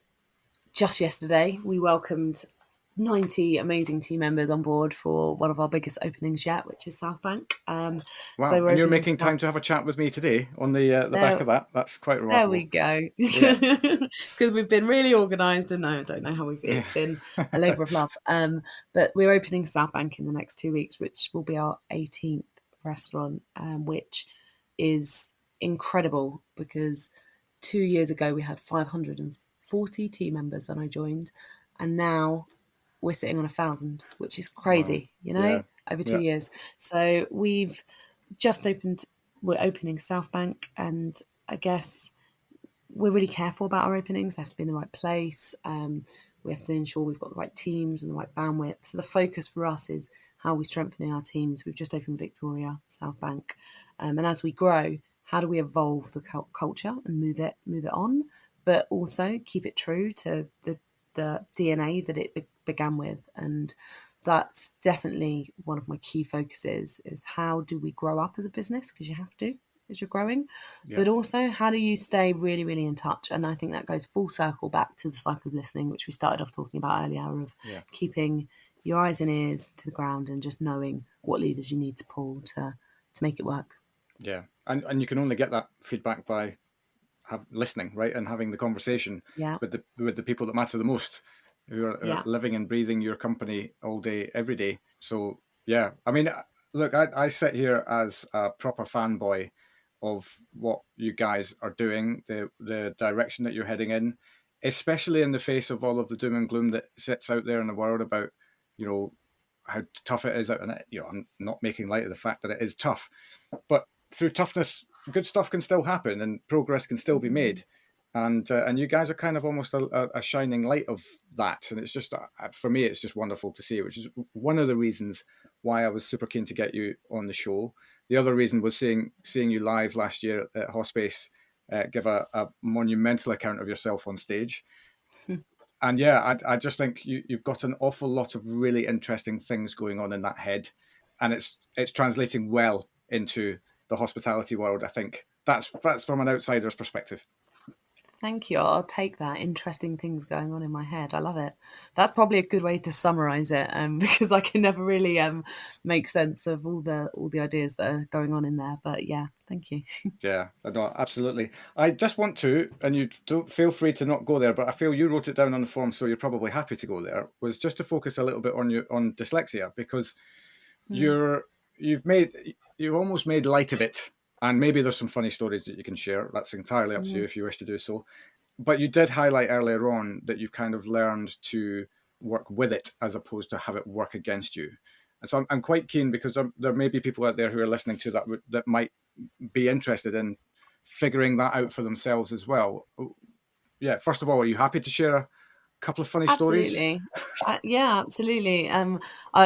just yesterday, we welcomed 90 amazing team members on board for one of our biggest openings yet, which is South Bank. Wow, so and you're making time to have a chat with me today on the back of that. That's quite remarkable. There we go. It's because we've been really organised, and I don't know how it's been a labour of love. But we're opening South Bank in the next 2 weeks, which will be our 18th restaurant, which is incredible because 2 years ago we had 540 team members when I joined, and now we're sitting on 1,000, which is crazy, over 2 years. So we've just opened, we're opening South Bank, and I guess we're really careful about our openings. They have to be in the right place. We have to ensure we've got the right teams and the right bandwidth. So the focus for us is how we're strengthening our teams. We've just opened Victoria, South Bank. And as we grow, how do we evolve the culture and move it on, but also keep it true to the DNA that it began with? And that's definitely one of my key focuses, is how do we grow up as a business, because you have to as you're growing, but also how do you stay really, really in touch? And I think that goes full circle back to the cycle of listening, which we started off talking about earlier, of keeping your eyes and ears to the ground and just knowing what levers you need to pull to make it work. Yeah, and you can only get that feedback by listening, right, and having the conversation with the people that matter the most, who are living and breathing your company all day, every day. So yeah, I mean, look, I sit here as a proper fanboy of what you guys are doing, the direction that you're heading in, especially in the face of all of the doom and gloom that sits out there in the world about, how tough it is. And I'm not making light of the fact that it is tough, but through toughness, good stuff can still happen and progress can still be made. And you guys are kind of almost a shining light of that. And it's just, for me, it's just wonderful to see, which is one of the reasons why I was super keen to get you on the show. The other reason was seeing you live last year at Hospice, give a monumental account of yourself on stage. And yeah, I just think you've got an awful lot of really interesting things going on in that head. And it's translating well into the hospitality world. I think that's from an outsider's perspective. Thank you. I'll take that. Interesting things going on in my head. I love it. That's probably a good way to summarize it, because I can never really make sense of all the ideas that are going on in there. But yeah, thank you. Yeah, no, absolutely. I just want to, and you don't feel free to not go there, but I feel you wrote it down on the form, so you're probably happy to go there. Was just to focus a little bit on dyslexia, because you've almost made light of it, and maybe there's some funny stories that you can share. That's entirely up to you if you wish to do so. But you did highlight earlier on that you've kind of learned to work with it as opposed to have it work against you. And so I'm quite keen, because there may be people out there who are listening to that might be interested in figuring that out for themselves as well. Yeah, first of all, are you happy to share a couple of funny stories? Absolutely. Yeah, absolutely.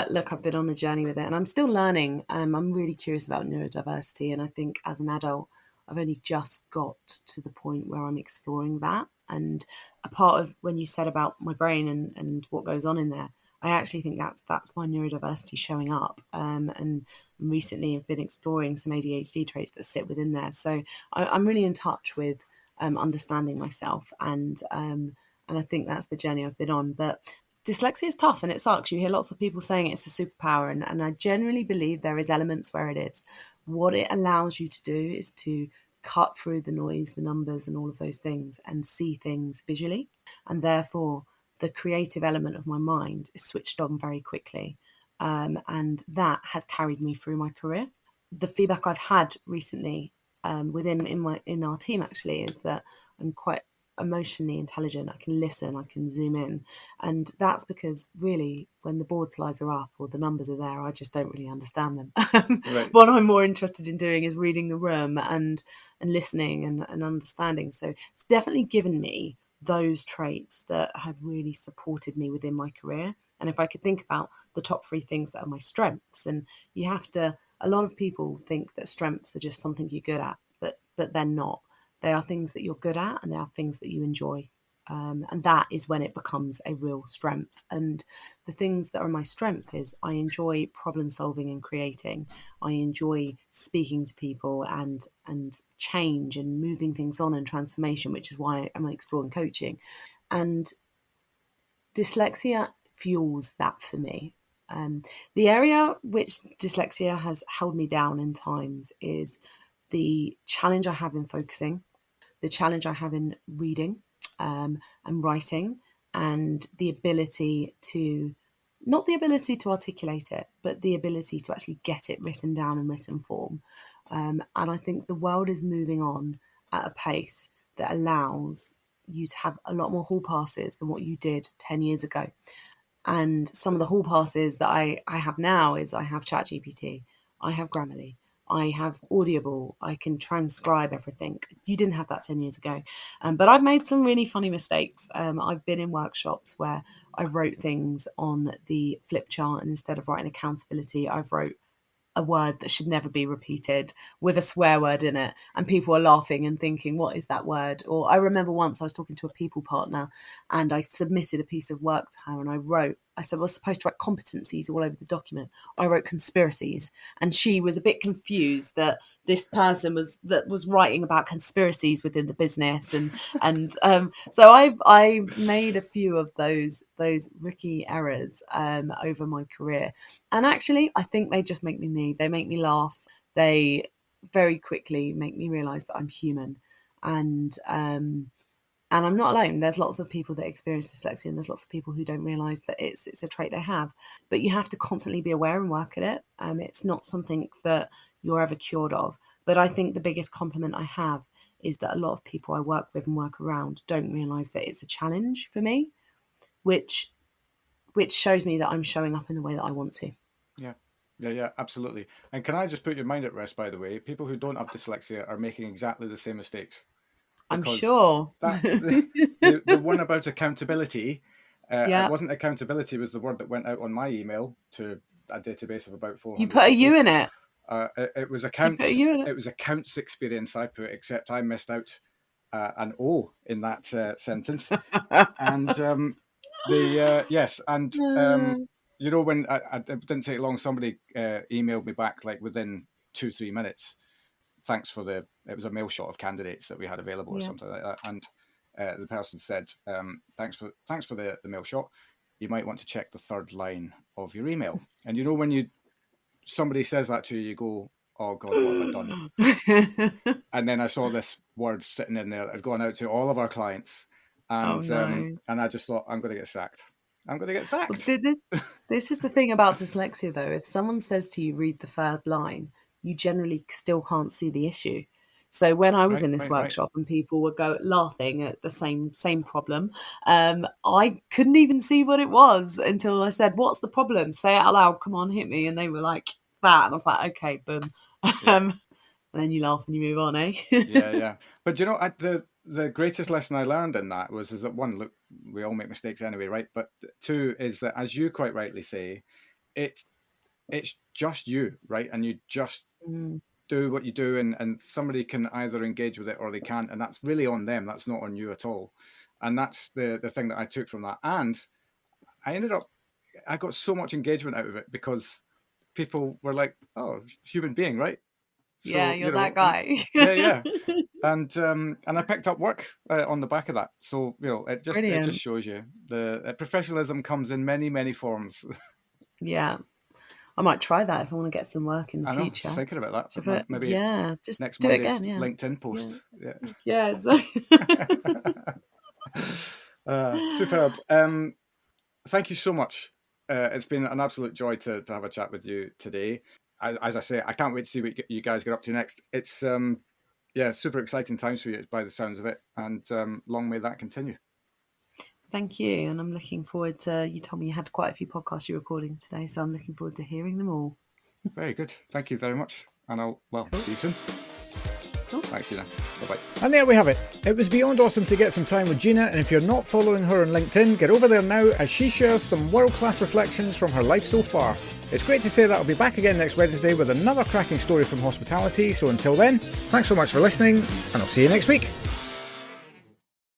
Look, I've been on a journey with it, and I'm still learning. I'm really curious about neurodiversity, and I think as an adult, I've only just got to the point where I'm exploring that. And a part of when you said about my brain and what goes on in there, I actually think that's my neurodiversity showing up. And recently, I've been exploring some ADHD traits that sit within there. So I'm really in touch with understanding myself, and I think that's the journey I've been on. But dyslexia is tough and it sucks. You hear lots of people saying it's a superpower, and I generally believe there is elements where it is. What it allows you to do is to cut through the noise, the numbers and all of those things, and see things visually. And therefore, the creative element of my mind is switched on very quickly. And that has carried me through my career. The feedback I've had recently in our team actually is that I'm quite emotionally intelligent. I can listen, I can zoom in, and that's because really when the board slides are up or the numbers are there, I just don't really understand them. Right. What I'm more interested in doing is reading the room and listening and understanding. So it's definitely given me those traits that have really supported me within my career. And if I could think about the top 3 things that are my strengths, and a lot of people think that strengths are just something you're good at, but they're not. They are things that you're good at, and they are things that you enjoy. And that is when it becomes a real strength. And the things that are my strength is I enjoy problem solving and creating. I enjoy speaking to people and change and moving things on and transformation, which is why I'm exploring coaching. And dyslexia fuels that for me. The area which dyslexia has held me down in times is the challenge I have in focusing, the challenge I have in reading and writing, and the ability to, not the ability to articulate it, but the ability to actually get it written down in written form. And I think the world is moving on at a pace that allows you to have a lot more hall passes than what you did 10 years ago. And some of the hall passes that I have now is I have ChatGPT, I have Grammarly, I have Audible, I can transcribe everything. You didn't have that 10 years ago. But I've made some really funny mistakes. I've been in workshops where I wrote things on the flip chart, and instead of writing accountability, I've wrote a word that should never be repeated with a swear word in it, and people are laughing and thinking, what is that word? Or I remember once I was talking to a people partner and I submitted a piece of work to her, and I said I was supposed to write competencies all over the document. I wrote conspiracies, and she was a bit confused that this person was writing about conspiracies within the business, and so I made a few of those rookie errors over my career, and actually I think they just make me me. They make me laugh. They very quickly make me realise that I'm human, and I'm not alone. There's lots of people that experience dyslexia, and there's lots of people who don't realise that it's a trait they have. But you have to constantly be aware and work at it. It's not something that you're ever cured of. But I think the biggest compliment I have is that a lot of people I work with and work around don't realise that it's a challenge for me, which shows me that I'm showing up in the way that I want to. Yeah, absolutely. And can I just put your mind at rest, by the way? People who don't have dyslexia are making exactly the same mistakes. I'm sure. The one about accountability, Yeah. it wasn't accountability was the word that went out on my email to a database of about 400 You put a U in it. It was accounts. It was accounts experience I put, except I missed out an O in that sentence. And yes, and you know, when it didn't take long, somebody emailed me back like within 2-3 minutes, thanks for it was a mail shot of candidates that we had available or something like that. And the person said, thanks for the mail shot. You might want to check the third line of your email. And when somebody says that to you, you go, oh God, what have I done? And then I saw this word sitting in there that had gone out to all of our clients. And and I just thought, I'm going to get sacked. I'm going to get sacked. This is the thing about dyslexia, though. If someone says to you, read the third line, you generally still can't see the issue. So when I was in this workshop and people would go laughing at the same problem, I couldn't even see what it was until I said, what's the problem? Say it out loud. Come on, hit me. And they were like that. And I was like, okay, boom. And then you laugh and you move on, eh? Yeah. But the greatest lesson I learned in that is that one, look, we all make mistakes anyway, right? But two is that, as you quite rightly say, it's just you, right? And you just do what you do, and somebody can either engage with it or they can't, and that's really on them. That's not on you at all. And that's the thing that I took from that. And I got so much engagement out of it because people were like, oh, human being, right? So, yeah, you're that guy. Yeah. And I picked up work on the back of that. So, it just shows you the professionalism comes in many, many forms. Yeah. I might try that if I want to get some work in the future. I was thinking about that. But maybe just next do Monday's it again. Yeah. LinkedIn post. Yeah, exactly. Superb. Thank you so much. It's been an absolute joy to have a chat with you today. As I say, I can't wait to see what you guys get up to next. It's super exciting times for you by the sounds of it, and long may that continue. Thank you, and I'm looking forward to. You told me you had quite a few podcasts you're recording today, so I'm looking forward to hearing them all. Very good. Thank you very much, and I'll see you soon. Cool. Thanks, Gina. Bye-bye. And there we have it. It was beyond awesome to get some time with Gina, and if you're not following her on LinkedIn, get over there now as she shares some world-class reflections from her life so far. It's great to say that I'll be back again next Wednesday with another cracking story from hospitality, so until then, thanks so much for listening, and I'll see you next week.